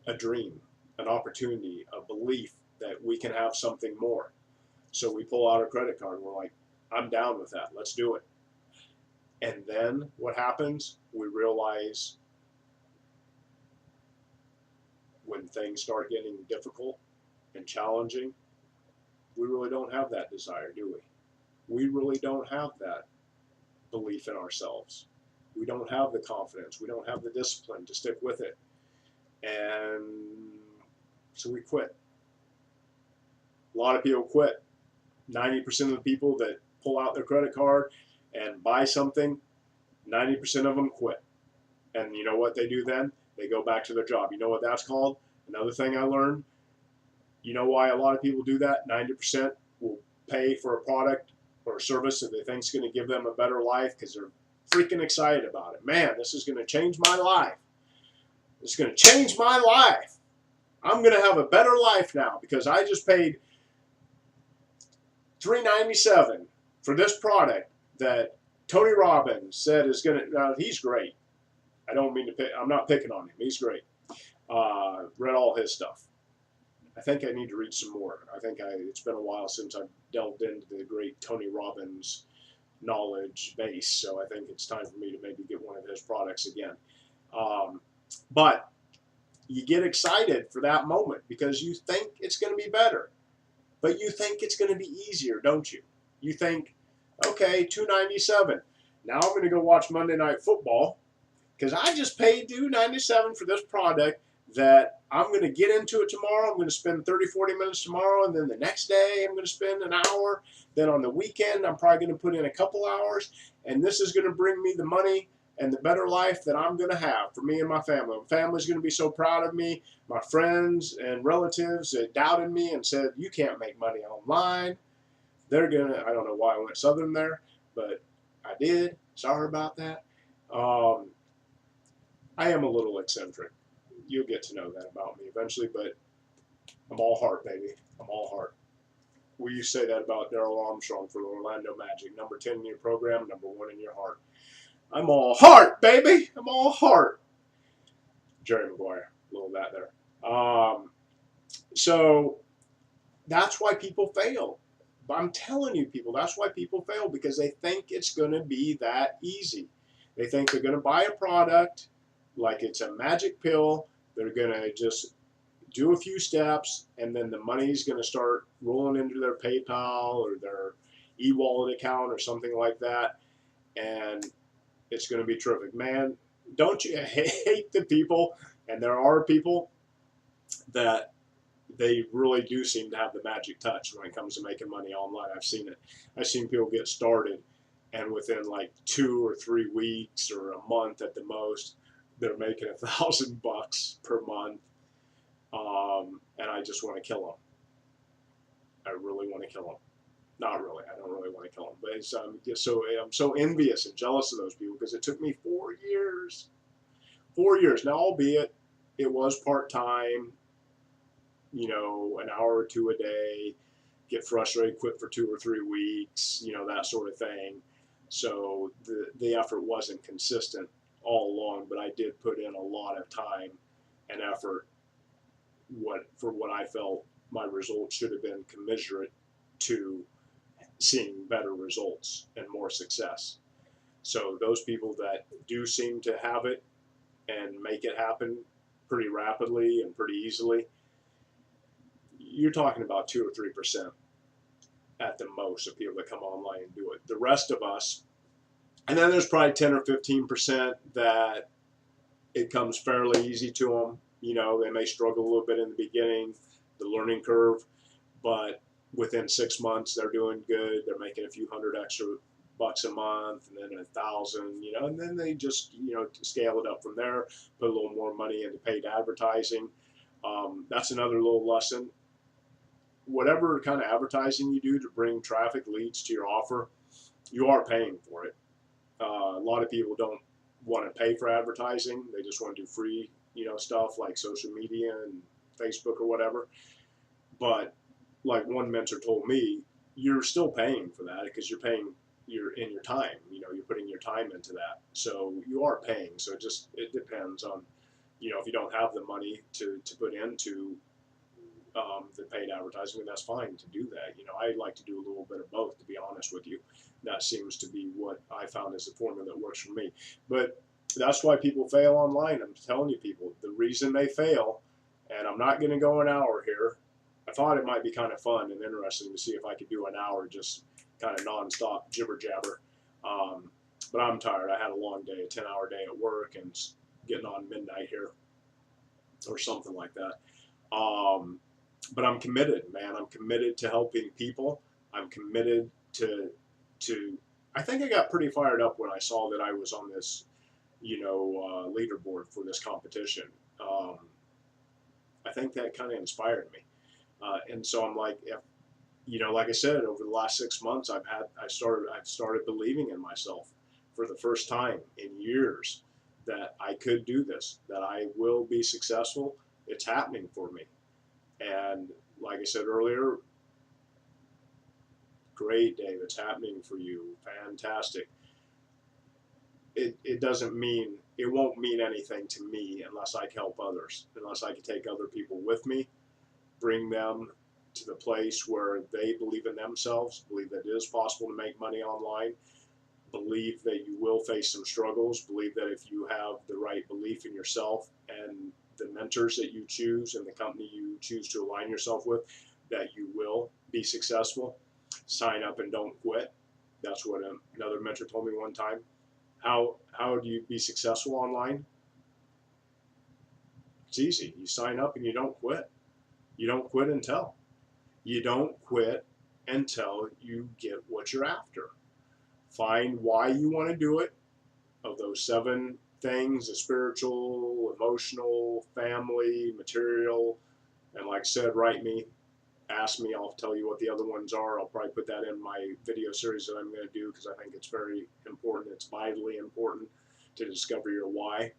a dream, an opportunity, a belief that we can have something more. So we pull out our credit card and we're like, I'm down with that. Let's do it. And then what happens? We realize when things start getting difficult and challenging, we really don't have that desire, do we? We really don't have that belief in ourselves. We don't have the confidence. We don't have the discipline to stick with it. And so we quit. A lot of people quit. 90% of the people that pull out their credit card and buy something, 90% of them quit. And you know what they do then? They go back to their job. You know what that's called? Another thing I learned. You know why a lot of people do that? 90% will pay for a product or a service that they think is going to give them a better life, because they're freaking excited about it. Man, this is going to change my life. It's going to change my life. I'm going to have a better life now because I just paid $3.97 for this product that Tony Robbins said is going to. Now he's great. I don't mean to pick. I'm not picking on him. He's great. Read all his stuff. I think I need to read some more. It's been a while since I've delved into the great Tony Robbins knowledge base, so I think it's time for me to maybe get one of his products again. But you get excited for that moment because you think it's going to be better, but you think it's going to be easier, don't you? You think, okay, $2.97. Now I'm going to go watch Monday Night Football because I just paid $2.97 for this product that I'm going to get into it tomorrow. I'm going to spend 30, 40 minutes tomorrow, and then the next day I'm going to spend an hour. Then on the weekend I'm probably going to put in a couple hours, and this is going to bring me the money and the better life that I'm going to have for me and my family. My family's going to be so proud of me. My friends and relatives that doubted me and said, you can't make money online. They're going to, I don't know why I went Southern there, but I did. Sorry about that. I am a little eccentric. You'll get to know that about me eventually, but I'm all heart, baby. I'm all heart. We used to say that about Darrell Armstrong for the Orlando Magic. Number 10 in your program, number 1 in your heart. I'm all heart, baby. I'm all heart. Jerry Maguire, a little of that there. So that's why people fail. But I'm telling you, people, that's why people fail, because they think it's going to be that easy. They think they're going to buy a product like it's a magic pill. They're going to just do a few steps, and then the money's going to start rolling into their PayPal or their e-wallet account or something like that, and it's going to be terrific. Man, don't you hate the people, and there are people that they really do seem to have the magic touch when it comes to making money online. I've seen it. I've seen people get started and within like 2 or 3 weeks or a month at the most, they're making $1,000 per month, and I just want to kill them. I really want to kill them. Not really. I don't really want to kill them, but it's, I'm so envious and jealous of those people because it took me 4 years. 4 years. Now, albeit it was part time, an hour or two a day, get frustrated, quit for 2 or 3 weeks, that sort of thing. So the effort wasn't consistent all along, but I did put in a lot of time and effort for what I felt my results should have been commensurate to seeing better results and more success. So those people that do seem to have it and make it happen pretty rapidly and pretty easily, you're talking about 2 or 3% at the most of people that come online and do it. The rest of us, and then there's probably 10 or 15% that it comes fairly easy to them. They may struggle a little bit in the beginning, the learning curve, but within 6 months they're doing good. They're making a few hundred extra bucks a month, and then 1,000, and then they just, scale it up from there, put a little more money into paid advertising. That's another little lesson. Whatever kind of advertising you do to bring traffic, leads to your offer, you are paying for it. A lot of people don't want to pay for advertising. They just want to do free, stuff like social media and Facebook or whatever. But like one mentor told me, you're still paying for that because you're in your time. You're putting your time into that. So you are paying. So it depends on, if you don't have the money to put into the paid advertising, that's fine to do that. I like to do a little bit of both, to be honest with you. That seems to be what I found is the formula that works for me. But that's why people fail online. I'm telling you, people, the reason they fail, and I'm not going to go an hour here. I thought it might be kind of fun and interesting to see if I could do an hour just kind of nonstop jibber jabber. But I'm tired. I had a long day, a 10-hour day at work, and getting on midnight here or something like that. But I'm committed, man. I'm committed to helping people. I'm committed to. I think I got pretty fired up when I saw that I was on this, leaderboard for this competition. I think that kind of inspired me, and so I'm like, if, like I said, over the last 6 months, I've started believing in myself for the first time in years that I could do this, that I will be successful. It's happening for me. And like I said earlier, great, Dave, it's happening for you. Fantastic. It won't mean anything to me unless I can help others, unless I can take other people with me, bring them to the place where they believe in themselves, believe that it is possible to make money online, believe that you will face some struggles, believe that if you have the right belief in yourself and the mentors that you choose and the company you choose to align yourself with, that you will be successful. Sign up and don't quit. That's what another mentor told me one time. How do you be successful online? It's easy. You sign up and you don't quit. You don't quit until. You don't quit until you get what you're after. Find why you want to do it. Of those 7 things, the spiritual, emotional, family, material, and like I said, write me, ask me, I'll tell you what the other ones are. I'll probably put that in my video series that I'm going to do because I think it's very important. It's vitally important to discover your why.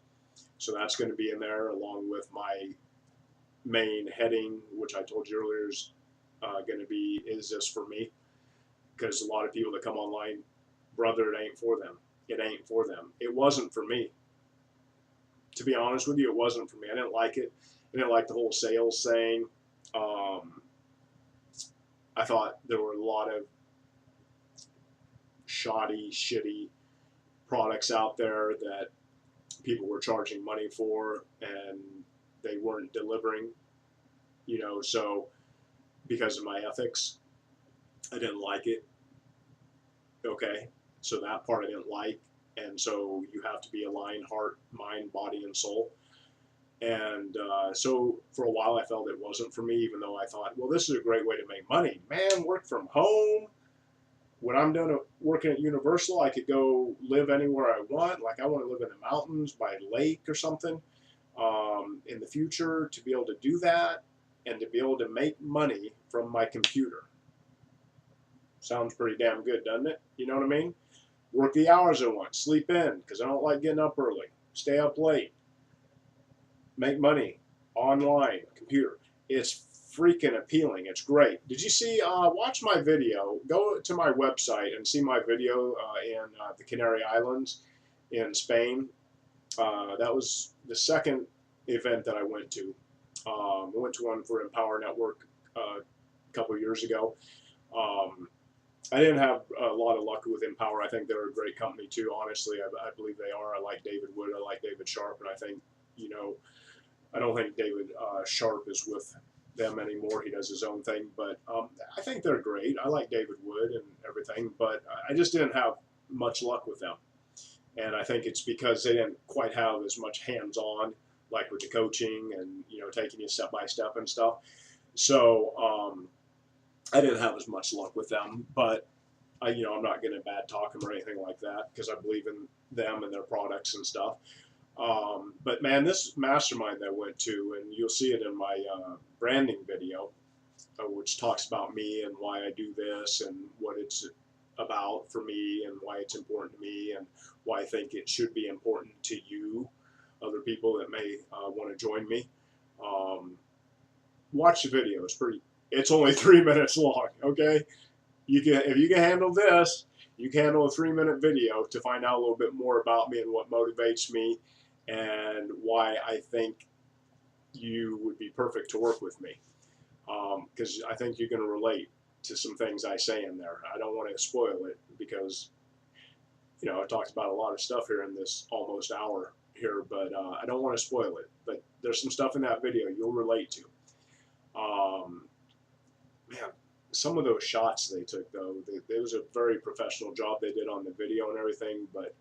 So that's going to be in there along with my main heading, which I told you earlier is going to be, is this for me? Because a lot of people that come online, brother, it ain't for them. It ain't for them. It wasn't for me. To be honest with you, it wasn't for me. I didn't like it. I didn't like the whole sales thing. I thought there were a lot of shoddy, shitty products out there that people were charging money for and they weren't delivering, so because of my ethics, I didn't like it. Okay, so that part I didn't like, and so you have to be aligned, heart, mind, body, and soul. And so for a while I felt it wasn't for me, even though I thought, well, this is a great way to make money. Man, work from home, When I'm done working at Universal, I could go live anywhere I want. Like I want to live in the mountains by a lake or something in the future, to be able to do that and to be able to make money from my computer. Sounds pretty damn good, doesn't it? You know what I mean? Work the hours I want, sleep in because I don't like getting up early, stay up late, make money online, computer. It's freaking appealing. It's great. Did you see? Watch my video. Go to my website and see my video in the Canary Islands in Spain. That was the second event that I went to. I went to one for Empower Network a couple of years ago. I didn't have a lot of luck with Empower. I think they're a great company too. Honestly, I believe they are. I like David Wood. I like David Sharp, and I think I don't think David Sharp is with them anymore. He does his own thing, but I think they're great. I like David Wood and everything, but I just didn't have much luck with them. And I think it's because they didn't quite have as much hands-on, like with the coaching and taking you step by step and stuff. So I didn't have as much luck with them, but I'm not going to bad talk them or anything like that because I believe in them and their products and stuff. But man, this mastermind that I went to, and you'll see it in my branding video, which talks about me and why I do this and what it's about for me and why it's important to me and why I think it should be important to you, other people that may want to join me. Watch the video. It's only 3 minutes long. Okay, if you can handle this, you can handle a 3-minute video to find out a little bit more about me and what motivates me and why I think you would be perfect to work with me. Because I think you're going to relate to some things I say in there. I don't want to spoil it because, I talked about a lot of stuff here in this almost hour here, but I don't want to spoil it. But there's some stuff in that video you'll relate to. Man, some of those shots they took, though, it was a very professional job they did on the video and everything, but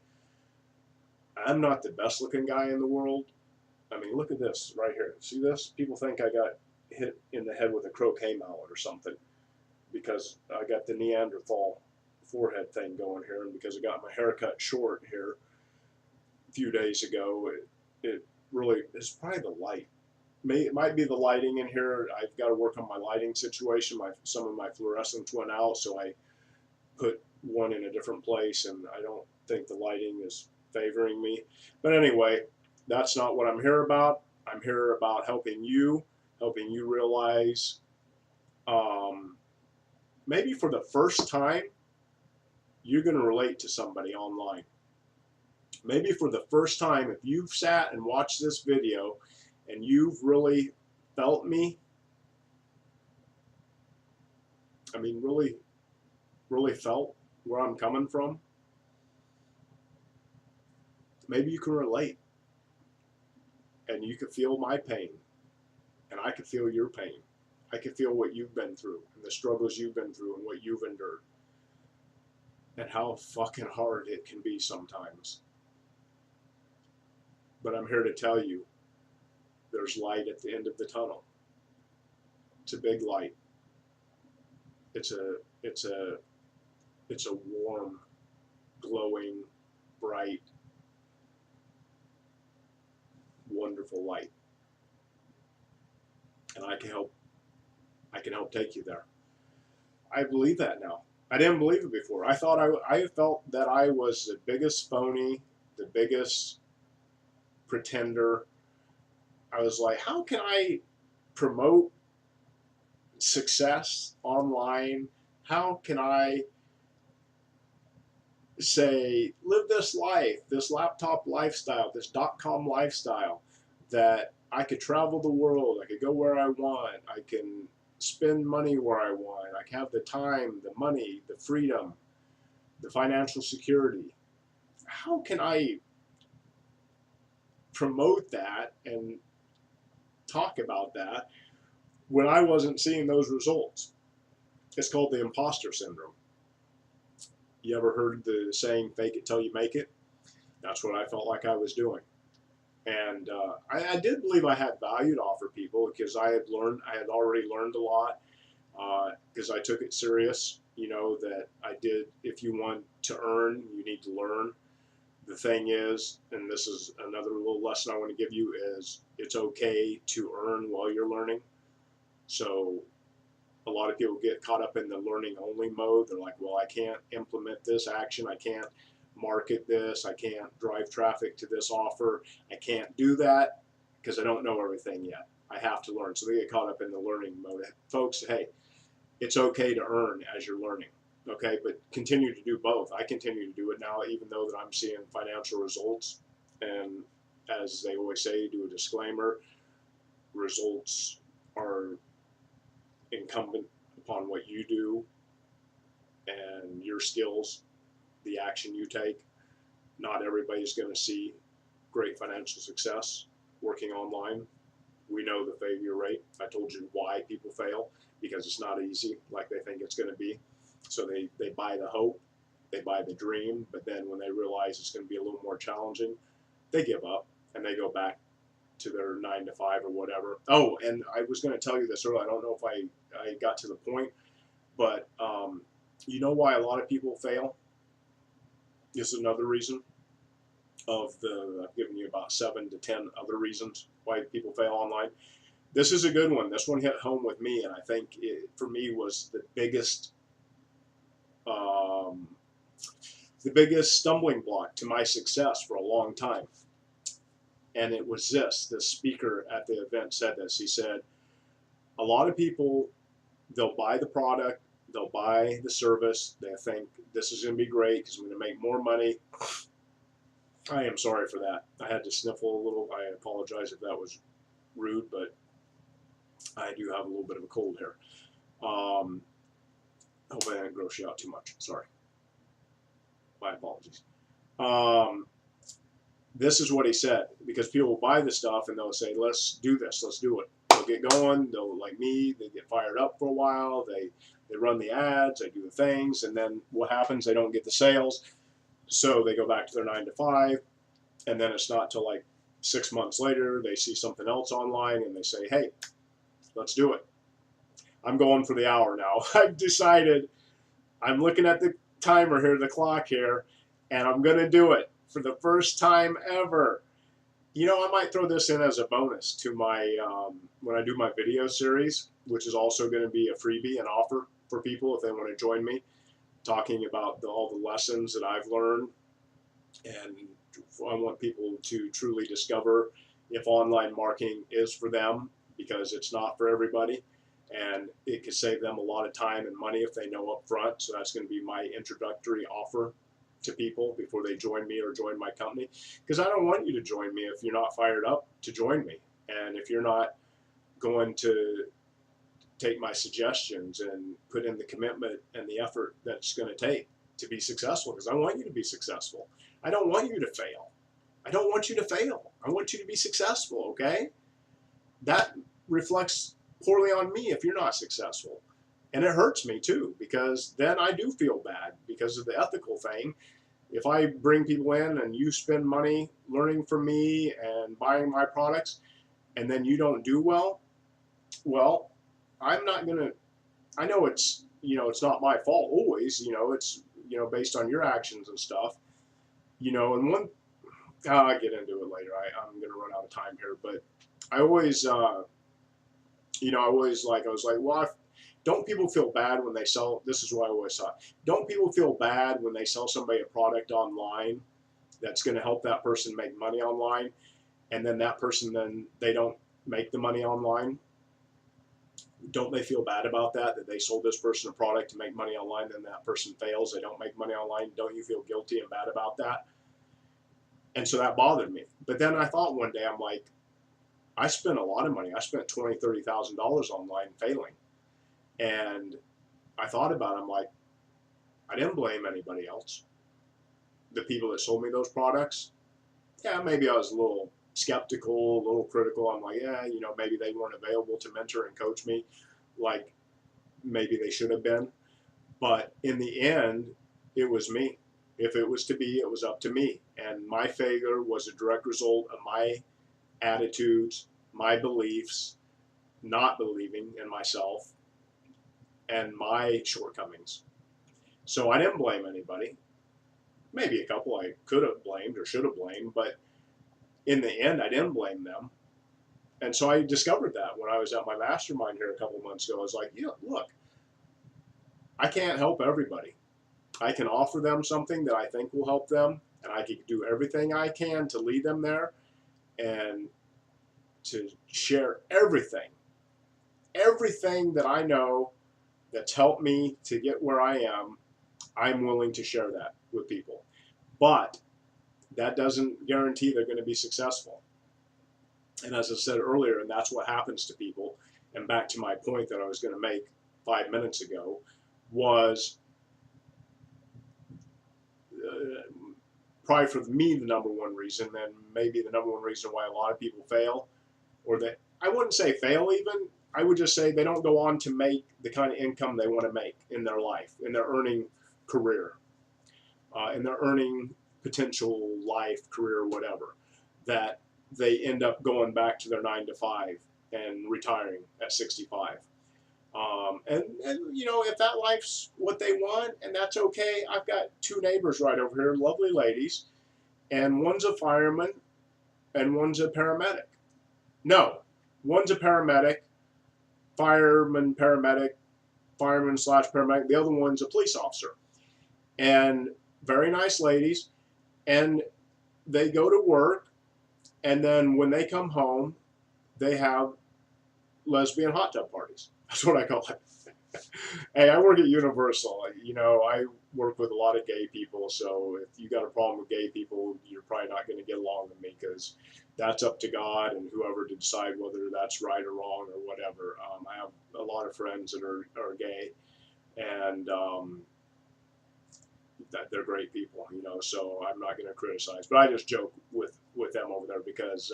I'm not the best looking guy in the world. I mean, look at this right here. See this? People think I got hit in the head with a croquet mallet or something because I got the Neanderthal forehead thing going here, and because I got my hair cut short here a few days ago, it really is probably the light. It might be the lighting in here. I've got to work on my lighting situation. Some of my fluorescents went out, so I put one in a different place, and I don't think the lighting is favoring me. But anyway, that's not what I'm here about. I'm here about helping you realize maybe for the first time, you're going to relate to somebody online. Maybe for the first time, if you've sat and watched this video and you've really felt me, I mean, really, really felt where I'm coming from, maybe you can relate and you can feel my pain and I can feel your pain. I can feel what you've been through and the struggles you've been through and what you've endured and how fucking hard it can be sometimes. But I'm here to tell you there's light at the end of the tunnel. It's a big light. It's a warm, glowing, bright, wonderful light. And I can help take you there. I believe that now. I didn't believe it before. I felt that I was the biggest phony, the biggest pretender. I was like, how can I promote success online? How can I say, live this life, this laptop lifestyle, this .com lifestyle, that I could travel the world, I could go where I want, I can spend money where I want, I can have the time, the money, the freedom, the financial security. How can I promote that and talk about that when I wasn't seeing those results? It's called the imposter syndrome. You ever heard the saying, fake it till you make it? That's what I felt like I was doing. And I did believe I had value to offer people because I had already learned a lot because I took it serious. you know, that I did. If you want to earn, you need to learn. The thing is, and this is another little lesson I want to give you, is it's okay to earn while you're learning. So a lot of people get caught up in the learning only mode. They're like, well, I can't implement this action. I can't market this. I can't drive traffic to this offer. I can't do that because I don't know everything yet. I have to learn. So they get caught up in the learning mode. Folks, hey, it's okay to earn as you're learning. Okay, but continue to do both. I continue to do it now, even though that I'm seeing financial results. And as they always say, do a disclaimer, results are incumbent upon what you do and your skills, the action you take. Not everybody's going to see great financial success working online. We know the failure rate. I told you why people fail, because it's not easy like they think it's going to be. So they buy the hope, they buy the dream, but then when they realize it's going to be a little more challenging, they give up and they go back to their 9 to 5 or whatever. Oh, and I was going to tell you this earlier. I don't know if I got to the point, but you know why a lot of people fail? This is another reason of I've given you about 7 to 10 other reasons why people fail online. This is a good one. This one hit home with me, and I think it, for me, was the biggest stumbling block to my success for a long time. And it was this. The speaker at the event said this. He said, a lot of people, they'll buy the product, they'll buy the service, they think this is going to be great because I'm going to make more money. I am sorry for that. I had to sniffle a little. I apologize if that was rude, but I do have a little bit of a cold here. Hopefully I didn't gross you out too much. Sorry. My apologies. This is what he said, because people will buy the stuff and they'll say, let's do this, let's do it. They'll get going, they'll, like me, they get fired up for a while, they run the ads, they do the things, and then what happens? They don't get the sales, so they go back to their 9 to 5, and then it's not till like 6 months later, they see something else online and they say, hey, let's do it. I'm going for the hour now. I've decided, I'm looking at the timer here, the clock here, and I'm going to do it for the first time ever. You know, I might throw this in as a bonus to my, when I do my video series, which is also going to be a freebie, an offer for people if they want to join me, talking about all the lessons that I've learned. And I want people to truly discover if online marketing is for them, because it's not for everybody. And it could save them a lot of time and money if they know up front. So that's going to be my introductory offer to people before they join me or join my company. Because I don't want you to join me if you're not fired up to join me. And if you're not going to take my suggestions and put in the commitment and the effort that's going to take to be successful. Because I want you to be successful. I don't want you to fail. I don't want you to fail. I want you to be successful, okay? That reflects poorly on me if you're not successful. And it hurts me too, because then I do feel bad because of the ethical thing. If I bring people in and you spend money learning from me and buying my products, and then you don't do well, well, I'm not going to, I know it's, you know, it's not my fault always, you know, it's, you know, based on your actions and stuff, you know, and one, I'll get into it later. I'm going to run out of time here, but I always, you know, I was like, well, don't people feel bad when they sell, this is what I always thought, don't people feel bad when they sell somebody a product online that's going to help that person make money online, and then that person, then they don't make the money online? Don't they feel bad about that they sold this person a product to make money online, then that person fails, they don't make money online? Don't you feel guilty and bad about that? And so that bothered me. But then I thought one day, I'm like, I spent a lot of money. I spent $20,000, $30,000 online failing. And I thought about it, I'm like, I didn't blame anybody else. The people that sold me those products, yeah, maybe I was a little skeptical, a little critical. I'm like, yeah, you know, maybe they weren't available to mentor and coach me like maybe they should have been. But in the end, it was me. If it was to be, it was up to me. And my failure was a direct result of my attitudes, my beliefs, not believing in myself, and my shortcomings. So I didn't blame anybody. Maybe a couple I could have blamed or should have blamed, but in the end, I didn't blame them. And so I discovered that when I was at my mastermind here a couple months ago. I was like, look, I can't help everybody. I can offer them something that I think will help them, and I can do everything I can to lead them there and to share everything that I know that's helped me to get where I am. I'm willing to share that with people. But that doesn't guarantee they're going to be successful. And as I said earlier, and that's what happens to people, and back to my point that I was going to make 5 minutes ago, was probably for me the number one reason, and maybe the number one reason why a lot of people fail, or that I wouldn't say fail even, I would just say they don't go on to make the kind of income they want to make in their life, in their earning career, in their earning potential life, career, whatever, that they end up going back to their 9 to 5 and retiring at 65. And you know, if that life's what they want, and that's okay. I've got 2 neighbors right over here, lovely ladies, and one's a fireman and one's a paramedic. No, one's a paramedic, fireman, paramedic, fireman slash paramedic. The other one's a police officer. And very nice ladies. And they go to work, and then when they come home, they have lesbian hot tub parties. That's what I call it. Hey, I work at Universal. You know, I work with a lot of gay people, so if you got a problem with gay people, you're probably not going to get along with me, because that's up to God and whoever to decide whether that's right or wrong or whatever. I have a lot of friends that are gay, and that they're great people, you know, so I'm not going to criticize. But I just joke with them over there because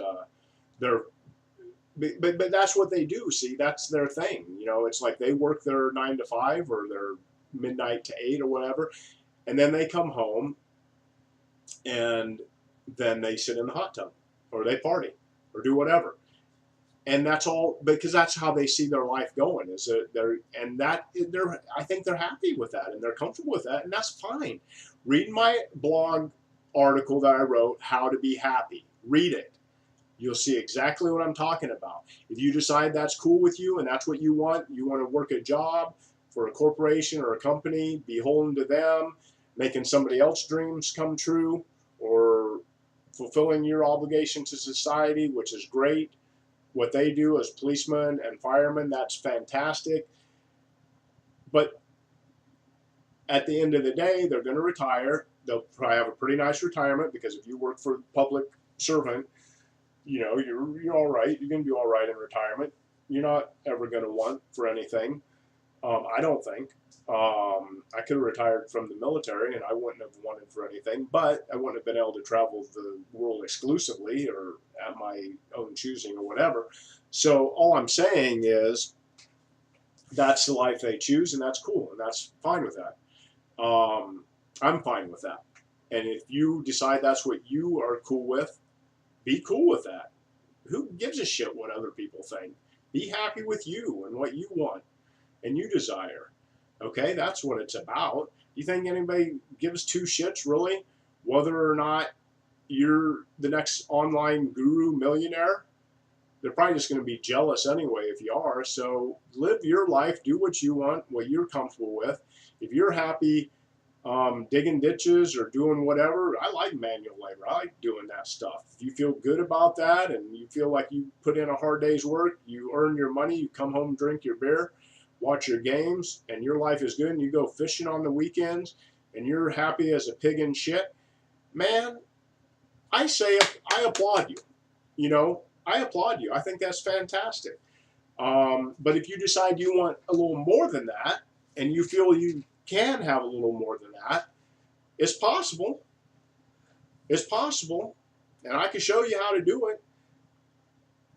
they're but that's what they do. See, that's their thing. You know, it's like they work their 9 to 5 or their midnight to 8 or whatever, and then they come home and then they sit in the hot tub or they party or do whatever. And that's all because that's how they see their life going. Is that I think they're happy with that and they're comfortable with that, and that's fine. Read my blog article that I wrote, How to Be Happy. Read it. You'll see exactly what I'm talking about. If you decide that's cool with you and that's what you want to work a job for a corporation or a company, beholden to them, making somebody else's dreams come true, or fulfilling your obligation to society, which is great. What they do as policemen and firemen, that's fantastic. But at the end of the day, they're going to retire. They'll probably have a pretty nice retirement, because if you work for a public servant, you know, you're all right. You're going to be all right in retirement. You're not ever going to want for anything. I don't think. I could have retired from the military and I wouldn't have wanted for anything, but I wouldn't have been able to travel the world exclusively or at my own choosing or whatever. So all I'm saying is that's the life they choose, and that's cool, and that's fine with that. I'm fine with that. And if you decide that's what you are cool with, be cool with that. Who gives a shit what other people think? Be happy with you and what you want and you desire. Okay, that's what it's about. You think anybody gives 2 shits, really, whether or not you're the next online guru millionaire? They're probably just going to be jealous anyway if you are. So live your life, do what you want, what you're comfortable with. If you're happy digging ditches or doing whatever, I like manual labor. I like doing that stuff. If you feel good about that and you feel like you put in a hard day's work, you earn your money, you come home, drink your beer, watch your games, and your life is good, and you go fishing on the weekends, and you're happy as a pig in shit, man, I say I applaud you. You know, I applaud you. I think that's fantastic. But if you decide you want a little more than that, and you feel you can have a little more than that, it's possible. It's possible. And I can show you how to do it.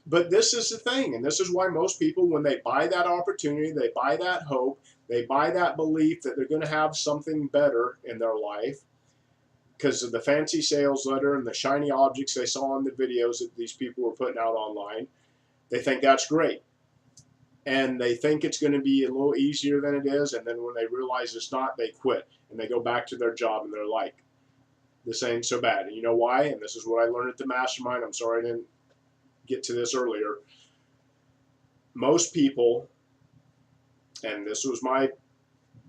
But this is the thing, and this is why most people, when they buy that opportunity, they buy that hope, they buy that belief that they're going to have something better in their life because of the fancy sales letter and the shiny objects they saw in the videos that these people were putting out online, they think that's great. and they think it's going to be a little easier than it is, and then when they realize it's not, they quit and they go back to their job and they're like, this ain't so bad. And you know why? And this is what I learned at the mastermind. I'm sorry I didn't get to this earlier. Most people, and this was my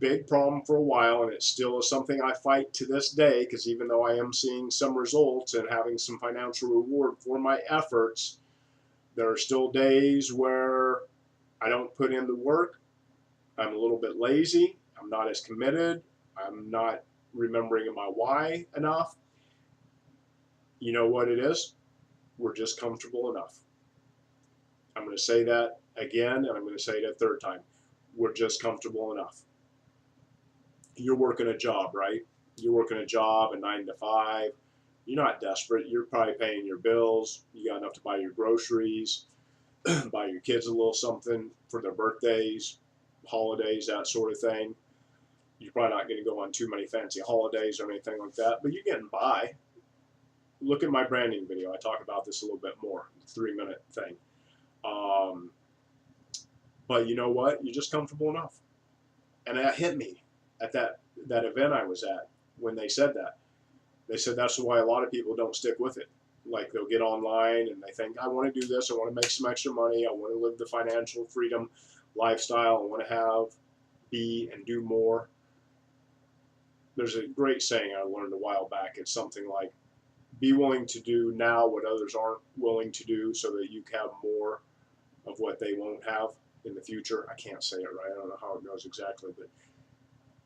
big problem for a while, and it still is something I fight to this day, because even though I am seeing some results and having some financial reward for my efforts, there are still days where I don't put in the work. I'm a little bit lazy. I'm not as committed. I'm not remembering my why enough. You know what it is? We're just comfortable enough. I'm going to say that again, and I'm going to say it a third time. We're just comfortable enough. You're working a job, right? You're working a job, a 9 to 5. You're not desperate. You're probably paying your bills. You got enough to buy your groceries, buy your kids a little something for their birthdays, holidays, that sort of thing. You're probably not going to go on too many fancy holidays or anything like that, but you're getting by. Look at my branding video. I talk about this a little bit more, the 3-minute thing. But you know what? You're just comfortable enough. And that hit me at that event I was at when they said that. They said that's why a lot of people don't stick with it. Like they'll get online and they think, I want to do this. I want to make some extra money. I want to live the financial freedom lifestyle. I want to be and do more. There's a great saying I learned a while back. It's something like, be willing to do now what others aren't willing to do so that you can have more of what they won't have in the future. I can't say it right. I don't know how it goes exactly, but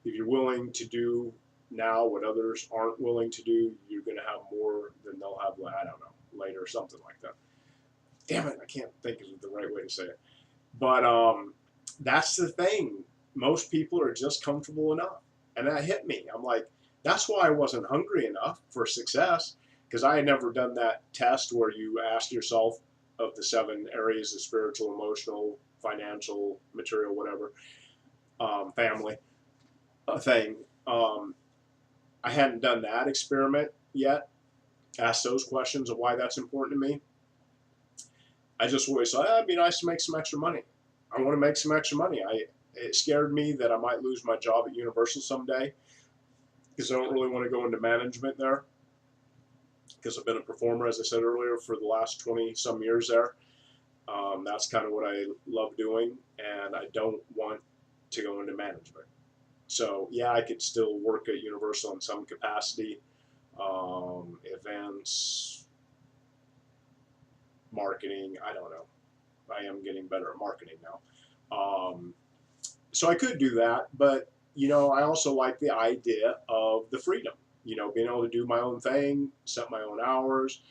if you're willing to do now what others aren't willing to do, you're going to have more than they'll have, I don't know, later or something like that. Damn it, I can't think of the right way to say it. But that's the thing. Most people are just comfortable enough. And that hit me. I'm like, that's why I wasn't hungry enough for success, because I had never done that test where you ask yourself of the 7 areas of spiritual, emotional, financial, material, whatever, family thing. I hadn't done that experiment yet, asked those questions of why that's important to me. I just always thought, it'd be nice to make some extra money. I want to make some extra money. It scared me that I might lose my job at Universal someday, because I don't really want to go into management there, because I've been a performer, as I said earlier, for the last 20 some years there. That's kind of what I love doing, and I don't want to go into management. So yeah, I could still work at Universal in some capacity, events, marketing, I don't know. I am getting better at marketing now. So I could do that, but you know, I also like the idea of the freedom, you know, being able to do my own thing, set my own hours,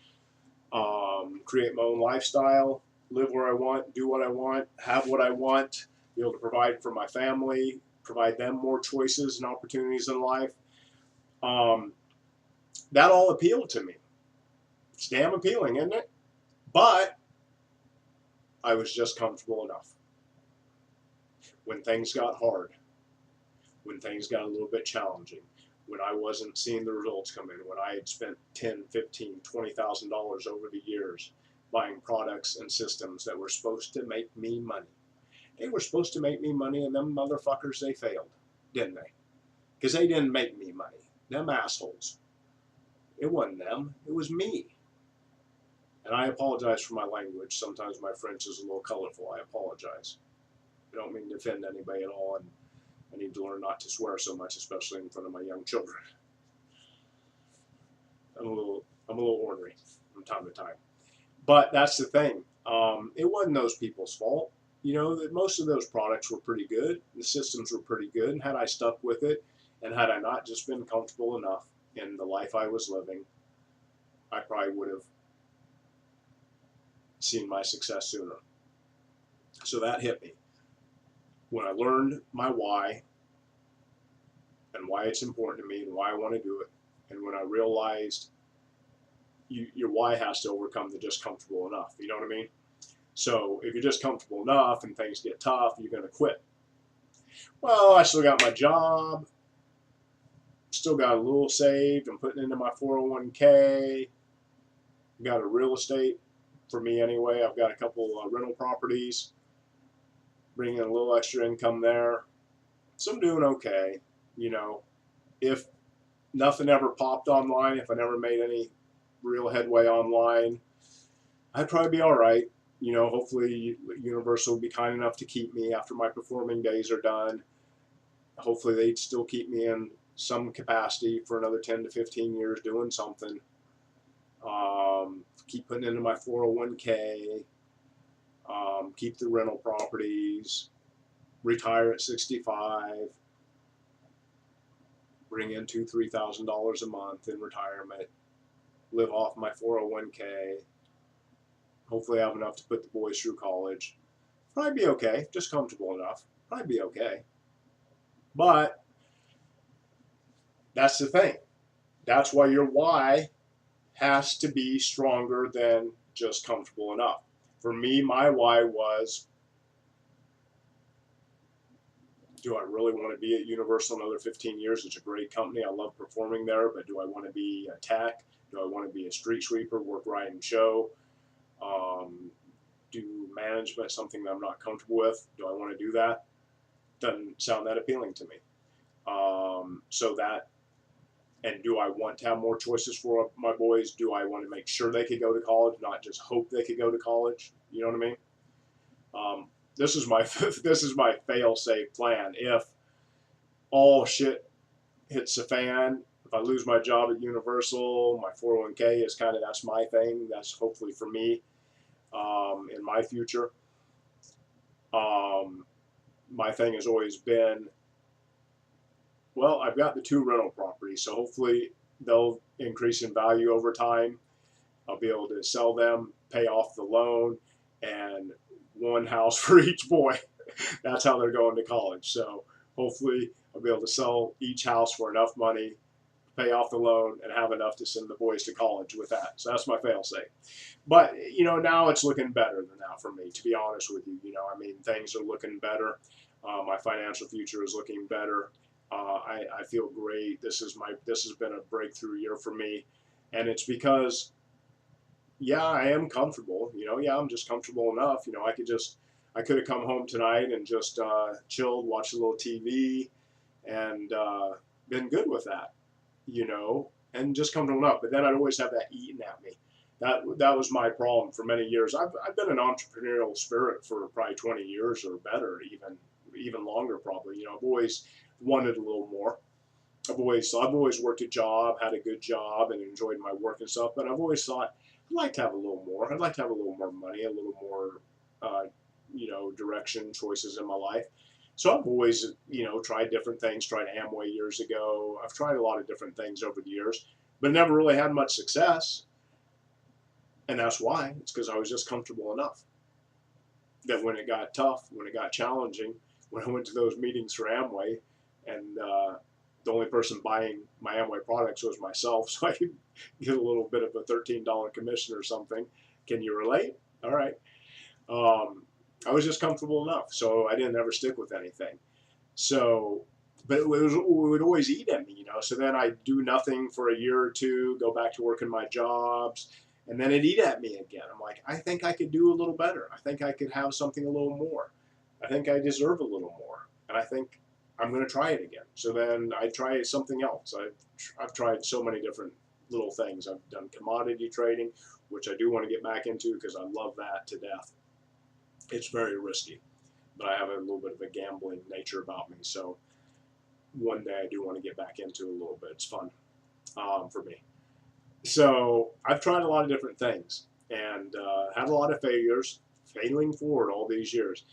create my own lifestyle, live where I want, do what I want, have what I want, be able to provide for my family, provide them more choices and opportunities in life. That all appealed to me. It's damn appealing, isn't it? But I was just comfortable enough. When things got hard, when things got a little bit challenging, when I wasn't seeing the results come in, when I had spent $10, $15, $20,000 over the years buying products and systems that were supposed to make me money. They were supposed to make me money, and them motherfuckers, they failed, didn't they? Because they didn't make me money. Them assholes. It wasn't them. It was me. And I apologize for my language. Sometimes my French is a little colorful. I apologize. I don't mean to offend anybody at all, and I need to learn not to swear so much, especially in front of my young children. I'm a little ornery from time to time. But that's the thing. It wasn't those people's fault. You know, most of those products were pretty good. The systems were pretty good. And had I stuck with it, and had I not just been comfortable enough in the life I was living, I probably would have seen my success sooner. So that hit me. When I learned my why, and why it's important to me, and why I want to do it, and when I realized your why has to overcome the just comfortable enough. You know what I mean? So if you're just comfortable enough and things get tough, you're going to quit. Well, I still got my job, still got a little saved. I'm putting into my 401k. Got a real estate, for me anyway. I've got a couple rental properties. bringing in a little extra income there. So I'm doing okay. You know, if nothing ever popped online, if I never made any real headway online, I'd probably be all right. You know, hopefully Universal will be kind enough to keep me after my performing days are done. Hopefully they'd still keep me in some capacity for another 10 to 15 years doing something. Keep putting into my 401k, keep the rental properties, retire at 65, bring in $2,000–3,000 a month in retirement, live off my 401k, hopefully have enough to put the boys through college. Probably be okay, just comfortable enough. Probably be okay. But that's the thing. That's why your why has to be stronger than just comfortable enough. For me, my why was, do I really want to be at Universal another 15 years? It's a great company. I love performing there, but do I want to be a tech? Do I want to be a street sweeper, work, ride, and show? Do management something that I'm not comfortable with? Do I want to do that? Doesn't sound that appealing to me. So that, and do I want to have more choices for my boys? Do I want to make sure they could go to college, not just hope they could go to college? You know what I mean? This is my fail-safe plan. If all shit hits the fan, if I lose my job at Universal, my 401k is kind of, that's my thing. That's hopefully for me in my future. My thing has always been, well, I've got the 2 rental properties, so hopefully they'll increase in value over time. I'll be able to sell them, pay off the loan, and 1 house for each boy. That's how they're going to college. So hopefully I'll be able to sell each house for enough money, pay off the loan, and have enough to send the boys to college with that. So that's my fail-safe. But, you know, now it's looking better than that for me, to be honest with you. You know, I mean, things are looking better. My financial future is looking better. I feel great. This has been a breakthrough year for me. And it's because, yeah, I am comfortable. You know, yeah, I'm just comfortable enough. You know, I could have come home tonight and just chilled, watched a little TV, and been good with that, you know, and just comfortable enough. But then I'd always have that eating at me. That was my problem for many years. I've been an entrepreneurial spirit for probably 20 years or better, even longer probably. You know, I've always wanted a little more. I've always worked a job, had a good job, and enjoyed my work and stuff. But I've always thought I'd like to have a little more. I'd like to have a little more money, a little more, you know, direction, choices in my life. So I've always, you know, tried different things. Tried Amway years ago. I've tried a lot of different things over the years, but never really had much success. And that's why. It's because I was just comfortable enough that when it got tough, when it got challenging, when I went to those meetings for Amway, and the only person buying my Amway products was myself, so I could get a little bit of a $13 commission or something. Can you relate? All right. I was just comfortable enough, so I didn't ever stick with anything. So, but it would always eat at me, you know. So then I'd do nothing for a year or two, go back to working my jobs, and then it'd eat at me again. I'm like, I think I could do a little better. I think I could have something a little more. I think I deserve a little more, and I think I'm going to try it again. So then I try something else. I've tried so many different little things. I've done commodity trading, which I do want to get back into because I love that to death. It's very risky, but I have a little bit of a gambling nature about me. So one day I do want to get back into it a little bit. It's fun for me. So I've tried a lot of different things and had a lot of failures, failing forward all these years.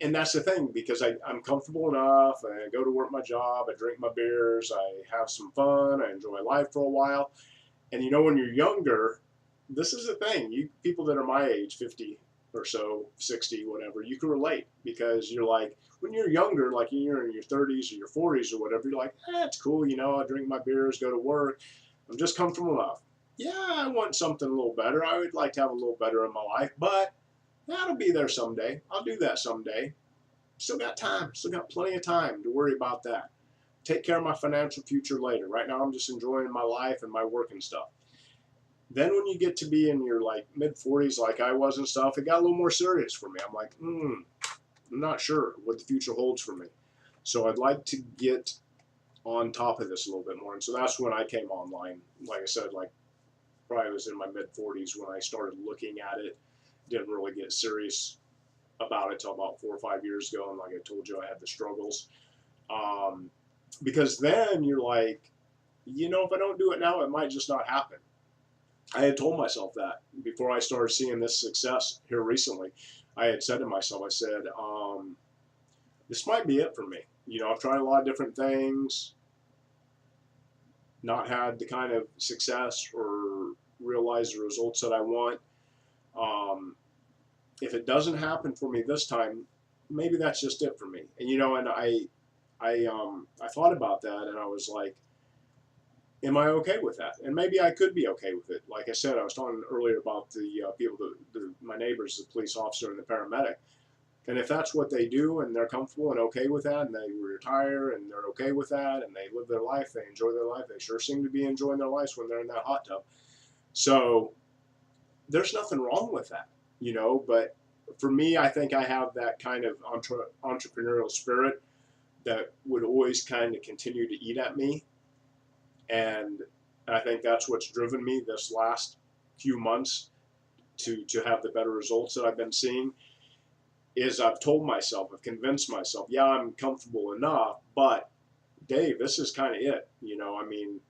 And that's the thing, because I'm comfortable enough. I go to work my job. I drink my beers. I have some fun. I enjoy life for a while. And you know, when you're younger, this is the thing. You people that are my age, 50 or so, 60, whatever, you can relate, because you're like, when you're younger, like you're in your 30s or your 40s or whatever, you're like, it's cool. You know, I drink my beers, go to work. I'm just comfortable enough. Yeah, I want something a little better. I would like to have a little better in my life, but that'll be there someday. I'll do that someday. Still got time. Still got plenty of time to worry about that. Take care of my financial future later. Right now, I'm just enjoying my life and my work and stuff. Then when you get to be in your like mid 40s, like I was and stuff, it got a little more serious for me. I'm like, I'm not sure what the future holds for me. So I'd like to get on top of this a little bit more. And so that's when I came online. Like I said, like probably was in my mid 40s when I started looking at it. Didn't really get serious about it till about 4 or 5 years ago. And like I told you, I had the struggles. Um, because then you're like, if I don't do it now, it might just not happen. I had told myself that before I started seeing this success here recently. I had said to myself, I said, this might be it for me. I've tried a lot of different things, not had the kind of success or realize the results that I want. If it doesn't happen for me this time, maybe that's just it for me. And I thought about that, and I was like, am I okay with that? And maybe I could be okay with it. Like I said, I was talking earlier about the people, my neighbors, the police officer and the paramedic. And if that's what they do and they're comfortable and okay with that, and they retire and they're okay with that, and they live their life, they enjoy their life, they sure seem to be enjoying their lives when they're in that hot tub. So there's nothing wrong with that, but for me, I think I have that kind of entrepreneurial spirit that would always kind of continue to eat at me. And I think that's what's driven me this last few months to have the better results that I've been seeing. Is I've told myself, I've convinced myself, yeah, I'm comfortable enough, but Dave, this is kind of it. I mean,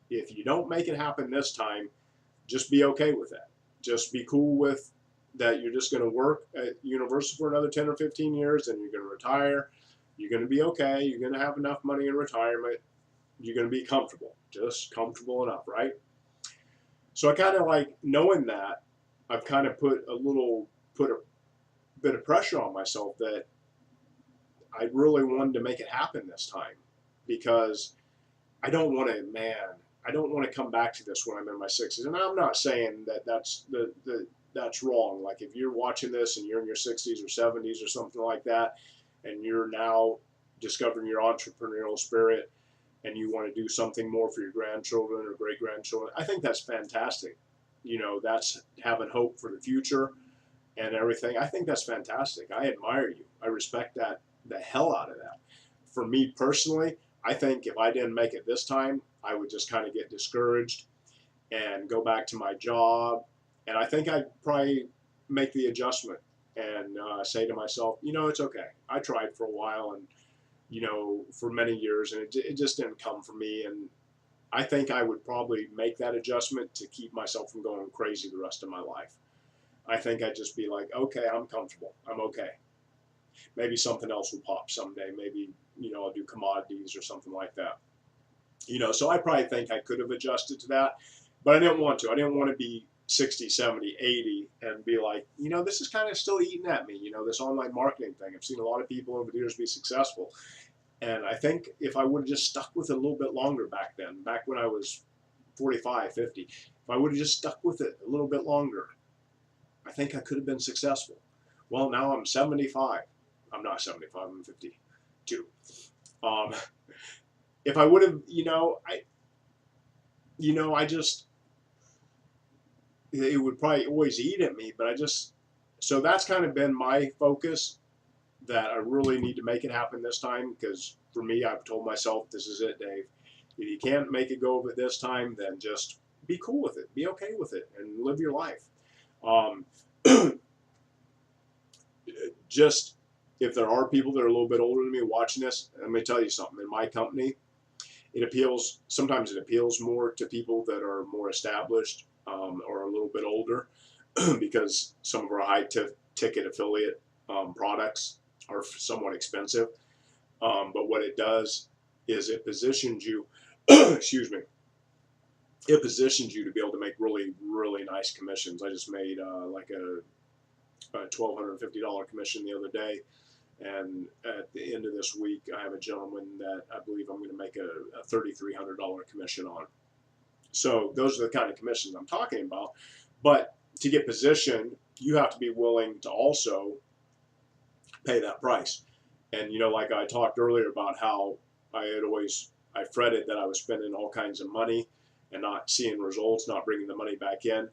if you don't make it happen this time, just be okay with that. Just be cool with that. You're just going to work at Universal for another 10 or 15 years, and you're going to retire. You're going to be okay. You're going to have enough money in retirement. You're going to be comfortable, just comfortable enough, right? So I kind of like knowing that, I've kind of put a bit of pressure on myself that I really wanted to make it happen this time, because I don't want to come back to this when I'm in my 60s. And I'm not saying that that's wrong. Like if you're watching this and you're in your 60s or 70s or something like that, and you're now discovering your entrepreneurial spirit and you want to do something more for your grandchildren or great grandchildren, I think that's fantastic. That's having hope for the future and everything. I think that's fantastic. I admire you. I respect the hell out of that. For me personally, I think if I didn't make it this time, I would just kind of get discouraged and go back to my job. And I think I'd probably make the adjustment and say to myself, it's okay. I tried for a while and, for many years, and it just didn't come for me. And I think I would probably make that adjustment to keep myself from going crazy the rest of my life. I think I'd just be like, okay, I'm comfortable. I'm okay. Maybe something else will pop someday. Maybe, I'll do commodities or something like that. So I probably think I could have adjusted to that, but I didn't want to. I didn't want to be 60, 70, 80 and be like, this is kind of still eating at me, this online marketing thing. I've seen a lot of people over the years be successful. And I think if I would have just stuck with it a little bit longer back then, back when I was 45, 50, if I would have just stuck with it a little bit longer, I think I could have been successful. Well, now I'm 75. I'm not 75, I'm 52. If I would have, I just, it would probably always eat at me, but so that's kind of been my focus, that I really need to make it happen this time, because for me, I've told myself, this is it, Dave. If you can't make it go of it this time, then just be cool with it, be okay with it, and live your life. Just, if there are people that are a little bit older than me watching this, let me tell you something. In my company, sometimes it appeals more to people that are more established or a little bit older, because some of our high-ticket affiliate products are somewhat expensive. But what it does is it positions you, excuse me, it positions you to be able to make really, really nice commissions. I just made like a $1,250 commission the other day. And at the end of this week, I have a gentleman that I believe I'm going to make a $3,300 commission on. So those are the kind of commissions I'm talking about. But to get positioned, you have to be willing to also pay that price. And, like I talked earlier about how I fretted that I was spending all kinds of money and not seeing results, not bringing the money back in.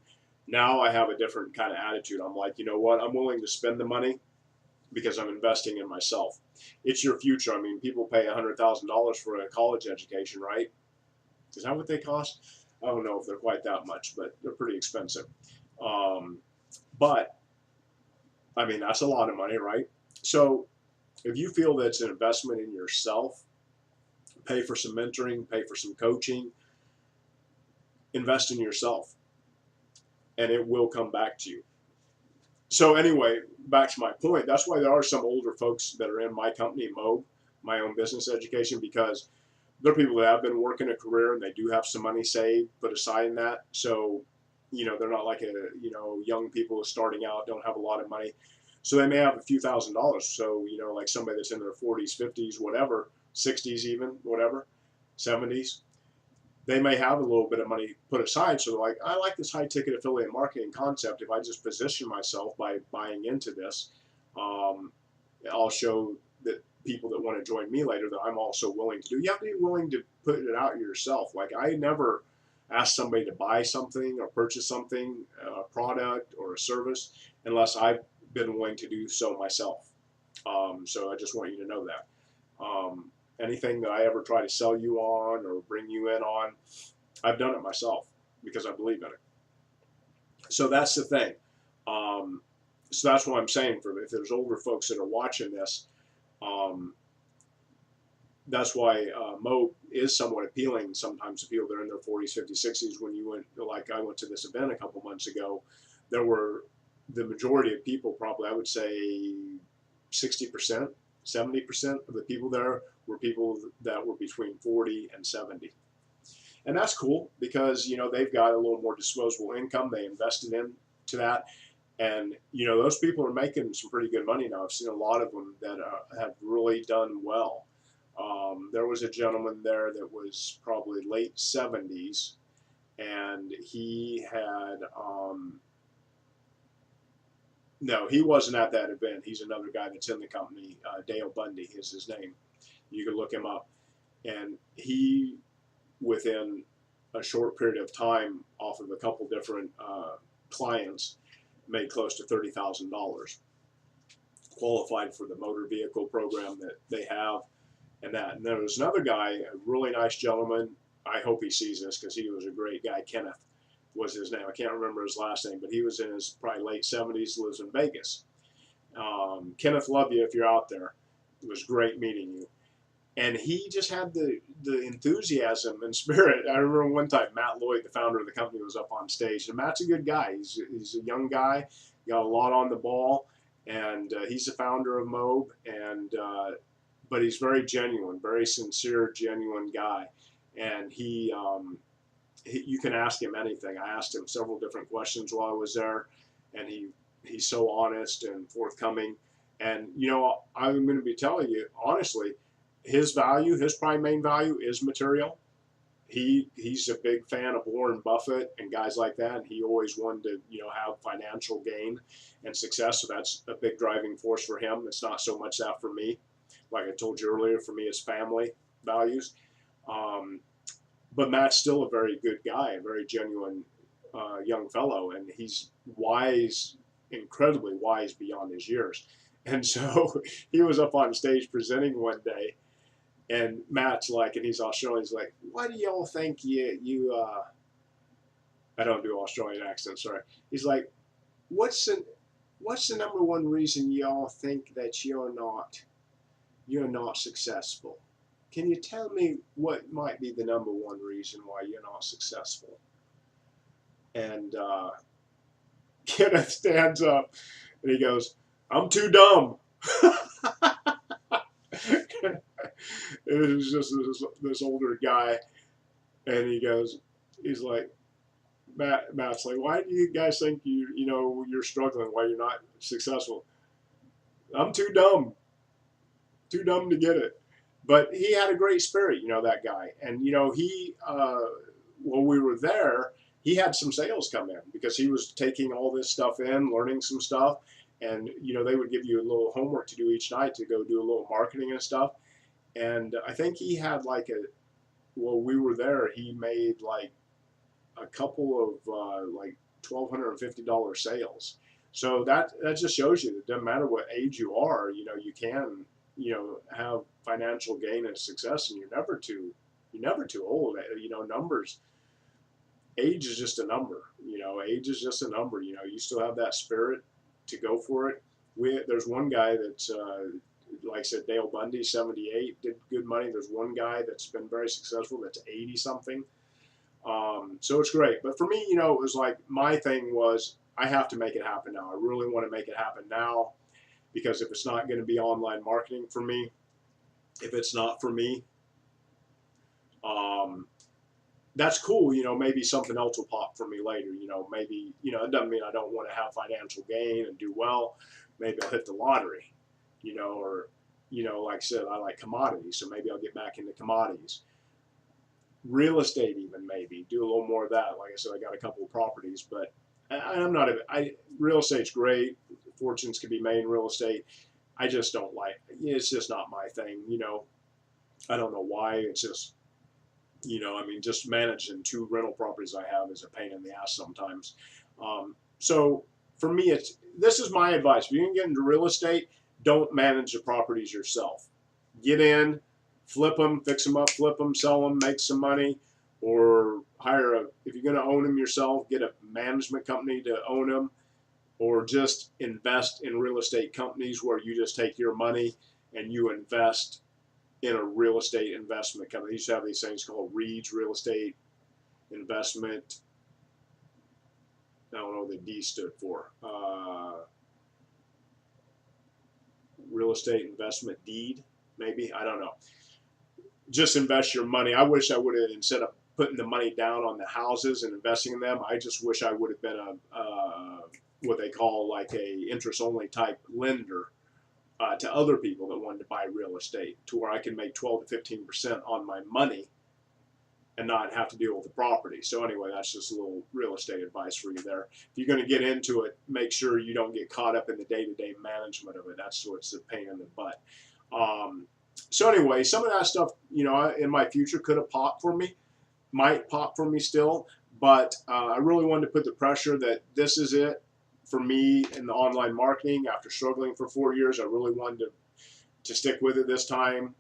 Now I have a different kind of attitude. I'm like, you know what? I'm willing to spend the money because I'm investing in myself. It's your future. I mean, people pay $100,000 for a college education, right? Is that what they cost? I don't know if they're quite that much, but they're pretty expensive. Um, but I mean, that's a lot of money, right? So if you feel that it's an investment in yourself, pay for some mentoring, pay for some coaching, invest in yourself, and it will come back to you. So anyway, back to my point. That's why there are some older folks that are in my company, MOB, my own business education, because they're people that have been working a career and they do have some money saved, put aside in that. So, they're not like young people starting out, don't have a lot of money. So they may have a few $1,000s. So, like somebody that's in their 40s, 50s, whatever, 60s even, whatever, 70s, they may have a little bit of money put aside. So they're like, I like this high ticket affiliate marketing concept. If I just position myself by buying into this, um, I'll show that people that want to join me later that I'm also willing to do. You have to be willing to put it out yourself. Like, I never ask somebody to buy something or purchase something, a product or a service, unless I've been willing to do so myself. So I just want you to know that. Um, Anything that I ever try to sell you on or bring you in on, I've done it myself because I believe in it. So that's the thing. Um, so that's what I'm saying. For if there's older folks that are watching this, um, that's why Mo is somewhat appealing sometimes to people that are in their 40s, 50s, 60s. When you went, like I went to this event a couple months ago, there were the majority of people, probably I would say 60%, 70% of the people there were people that were between 40 and 70. And that's cool because, they've got a little more disposable income. They invested into that. And, those people are making some pretty good money now. I've seen a lot of them that have really done well. There was a gentleman there that was probably late 70s, and he had, no, he wasn't at that event. He's another guy that's in the company. Dale Bundy is his name. You can look him up. And he, within a short period of time, off of a couple different clients, made close to $30,000. Qualified for the motor vehicle program that they have, and that. And there was another guy, a really nice gentleman. I hope he sees this because he was a great guy. Kenneth was his name. I can't remember his last name, but he was in his probably late 70s, lives in Vegas. Kenneth, love you if you're out there. It was great meeting you. And he just had the enthusiasm and spirit. I remember one time Matt Lloyd, the founder of the company, was up on stage. And Matt's a good guy. He's a young guy, got a lot on the ball, and he's the founder of MOB. And but he's very genuine, very sincere, genuine guy. And you can ask him anything. I asked him several different questions while I was there, and he's so honest and forthcoming. And I'm going to be telling you honestly, his probably main value is material. He's a big fan of Warren Buffett and guys like that, and he always wanted to have financial gain and success. So that's a big driving force for him. It's not so much that for me. Like I told you earlier, for me it's family values. But Matt's still a very good guy, a very genuine young fellow, and he's wise, incredibly wise beyond his years. And so he was up on stage presenting one day, and Matt's like, and he's Australian. He's like, "Why do y'all think you?" I don't do Australian accents. Sorry. He's like, "What's the number one reason y'all think that you're not successful? Can you tell me what might be the number one reason why you're not successful?" And Kenneth stands up and he goes, "I'm too dumb." It was just this older guy, and he's like, Matt's like, "Why do you guys think you're struggling? Why you're not successful?" "I'm too dumb to get it." But he had a great spirit, that guy. And he when we were there, he had some sales come in because he was taking all this stuff in, learning some stuff, and they would give you a little homework to do each night to go do a little marketing and stuff. And I think he had while we were there, he made like a couple of like $1,250 sales. So that just shows you that it doesn't matter what age you are, you can, have financial gain and success, and you're never too old. Numbers, age is just a number. Age is just a number. You still have that spirit to go for it. There's one guy that's, like I said, Dale Bundy, 78, did good money. There's one guy that's been very successful that's 80 something. So it's great. But for me, it was like my thing was I have to make it happen now. I really want to make it happen now, because if it's not going to be online marketing for me, if it's not for me, that's cool. Maybe something else will pop for me later. Maybe, it doesn't mean I don't want to have financial gain and do well. Maybe I'll hit the lottery, or, like I said, I like commodities. So maybe I'll get back into commodities. Real estate, even, maybe do a little more of that. Like I said, I got a couple of properties, but I'm not real estate's great. Fortunes can be made in real estate. I just don't like, it's just not my thing. I don't know why. It's just, just managing 2 rental properties I have is a pain in the ass sometimes. So for me, this is my advice. If you can get into real estate, don't manage the properties yourself. Get in, flip them, fix them up, flip them, sell them, make some money, or if you're going to own them yourself, get a management company to own them, or just invest in real estate companies where you just take your money and you invest in a real estate investment company. They used to have these things called REITs, real estate investment. I don't know what the D stood for. Real estate investment deed, maybe. I don't know. Just invest your money. I wish I would have, instead of putting the money down on the houses and investing in them, I just wish I would have been what they call like a interest-only type lender to other people that wanted to buy real estate, to where I can make 12 to 15% on my money and not have to deal with the property. So anyway, that's just a little real estate advice for you there. If you're going to get into it, make sure you don't get caught up in the day-to-day management of it. That's what's a pain in the butt. So anyway, some of that stuff, in my future could have popped for me, might pop for me still, but I really wanted to put the pressure that this is it for me in the online marketing. After struggling for 4 years, I really wanted to stick with it this time,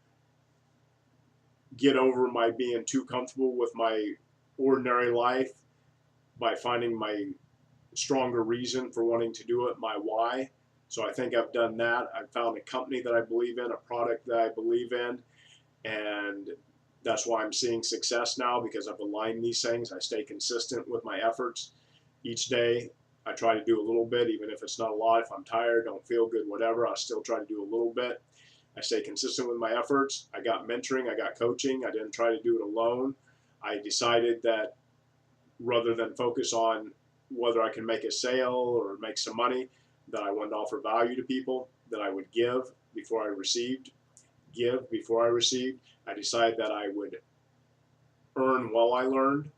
get over my being too comfortable with my ordinary life by finding my stronger reason for wanting to do it, my why. So I think I've done that. I've found a company that I believe in, a product that I believe in, and that's why I'm seeing success now, because I've aligned these things. I stay consistent with my efforts each day. I try to do a little bit, even if it's not a lot. If I'm tired, don't feel good, whatever, I'll still try to do a little bit. I stay consistent with my efforts. I got mentoring, I got coaching. I didn't try to do it alone. I decided that rather than focus on whether I can make a sale or make some money, that I wanted to offer value to people, that I would give before I received. I decided that I would earn while I learned.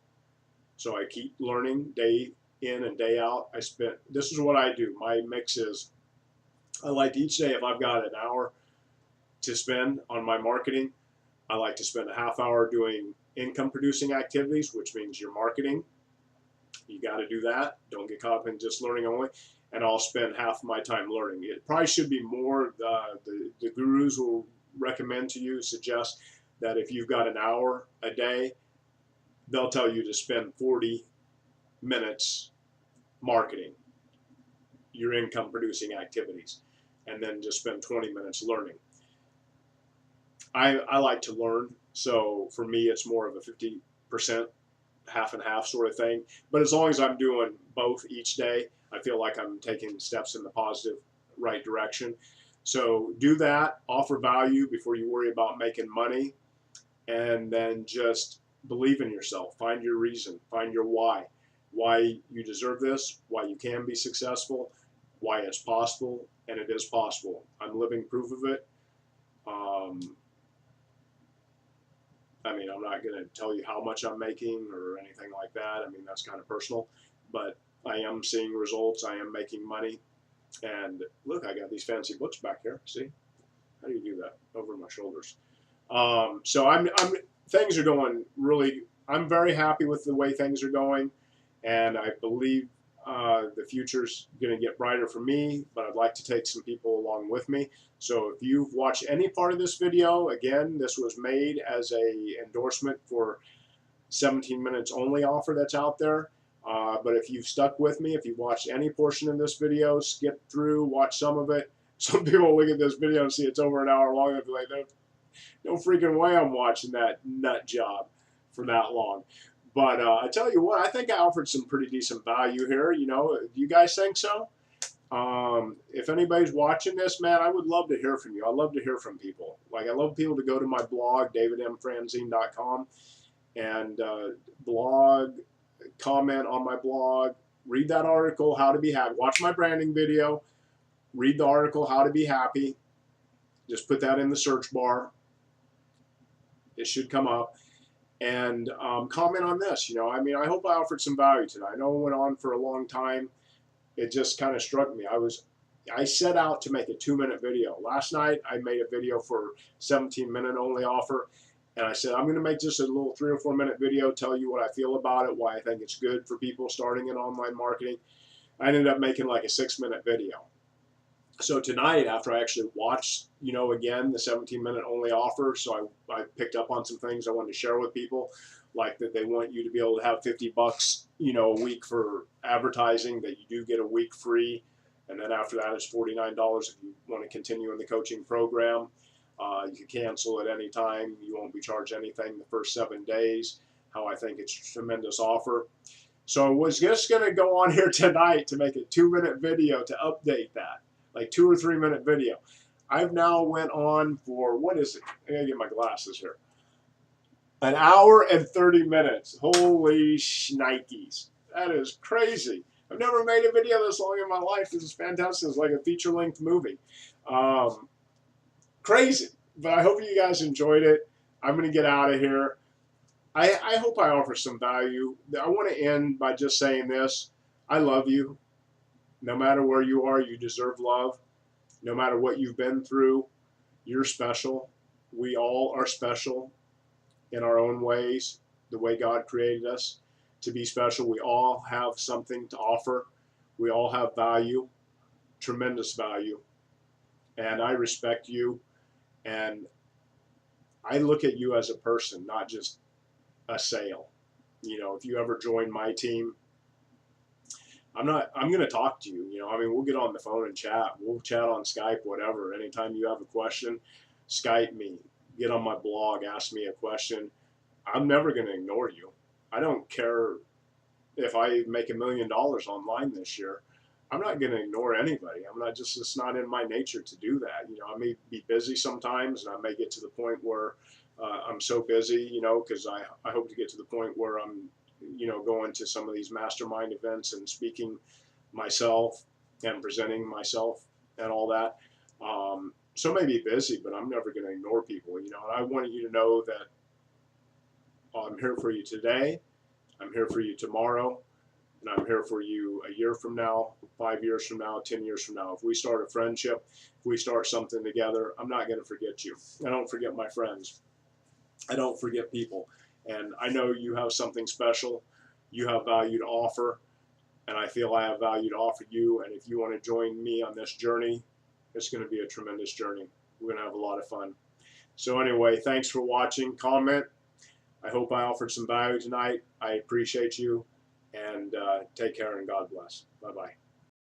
So I keep learning day in and day out. This is what I do. My mix is, I like each day, if I've got an hour to spend on my marketing, I like to spend a half hour doing income producing activities, which means your marketing. You got to do that. Don't get caught up in just learning only. And I'll spend half my time learning. It probably should be more. The gurus will recommend to you, suggest that if you've got an hour a day, they'll tell you to spend 40 minutes marketing your income producing activities, and then just spend 20 minutes learning. I like to learn, so for me it's more of a 50%, half and half sort of thing. But as long as I'm doing both each day, I feel like I'm taking steps in the positive, right direction. So do that, offer value before you worry about making money, and then just believe in yourself. Find your reason, find your why you deserve this, why you can be successful, why it's possible, and it is possible. I'm living proof of it. I mean, I'm not going to tell you how much I'm making or anything like that. I mean, that's kind of personal, but I am seeing results. I am making money. And look, I got these fancy books back here. See? How do you do that? Over my shoulders. So things are going really, I'm very happy with the way things are going. And I believe The future's going to get brighter for me, but I'd like to take some people along with me. So if you've watched any part of this video, again, this was made as a endorsement for 17 minutes only offer that's out there. But if you've stuck with me, if you've watched any portion of this video, skip through, watch some of it. Some people look at this video and see it's over an hour long and be like, no freaking way I'm watching that nut job for that long. But I tell you what, I think I offered some pretty decent value here. You know, do you guys think so? If anybody's watching this, man, I would love to hear from you. I love to hear from people. Like, I love people to go to my blog, davidmfranzen.com, and blog, comment on my blog, read that article, How to Be Happy. Watch my branding video, read the article, How to Be Happy. Just put that in the search bar. It should come up. And comment on this. You know, I mean, I hope I offered some value tonight. I know it went on for a long time. It just kind of struck me. I set out to make a 2-minute video. Last night, I made a video for 17-minute only offer. And I said, I'm going to make just a little 3 or 4 minute video, tell you what I feel about it, why I think it's good for people starting in online marketing. I ended up making like a 6-minute video. So tonight, after I actually watched, you know, again, the 17-minute only offer, so I picked up on some things I wanted to share with people, like that they want you to be able to have $50, you know, a week for advertising, that you do get a week free. And then after that, it's $49 if you want to continue in the coaching program. You can cancel at any time. You won't be charged anything the first 7 days. How I think it's a tremendous offer. So I was just going to go on here tonight to make a 2-minute video to update that. Like 2 or 3 minute video. I've now went on for, what is it? I gotta get my glasses here. 1 hour and 30 minutes. Holy shnikes. That is crazy. I've never made a video this long in my life. This is fantastic. It's like a feature-length movie. Crazy. But I hope you guys enjoyed it. I'm going to get out of here. I hope I offer some value. I want to end by just saying this. I love you. No matter where you are, you deserve love. No matter what you've been through, you're special. We all are special in our own ways, the way God created us to be special. We all have something to offer. We all have value, tremendous value. And I respect you. And I look at you as a person, not just a sale. You know, if you ever join my team, I'm going to talk to you. You know, I mean, we'll get on the phone and chat. We'll chat on Skype, whatever. Anytime you have a question, Skype me. Get on my blog, ask me a question. I'm never going to ignore you. I don't care if I make $1 million online this year. I'm not going to ignore anybody. It's not in my nature to do that. You know, I may be busy sometimes, and I may get to the point where I'm so busy, you know, because I hope to get to the point where I'm, you know, going to some of these mastermind events and speaking myself and presenting myself and all that. So I may be busy, but I'm never going to ignore people, you know. And I want you to know that I'm here for you today. I'm here for you tomorrow. And I'm here for you a year from now, 5 years from now, 10 years from now. If we start a friendship, if we start something together, I'm not going to forget you. I don't forget my friends. I don't forget people. And I know you have something special. You have value to offer. And I feel I have value to offer you. And if you want to join me on this journey, it's going to be a tremendous journey. We're going to have a lot of fun. So anyway, thanks for watching. Comment. I hope I offered some value tonight. I appreciate you. And take care and God bless. Bye-bye.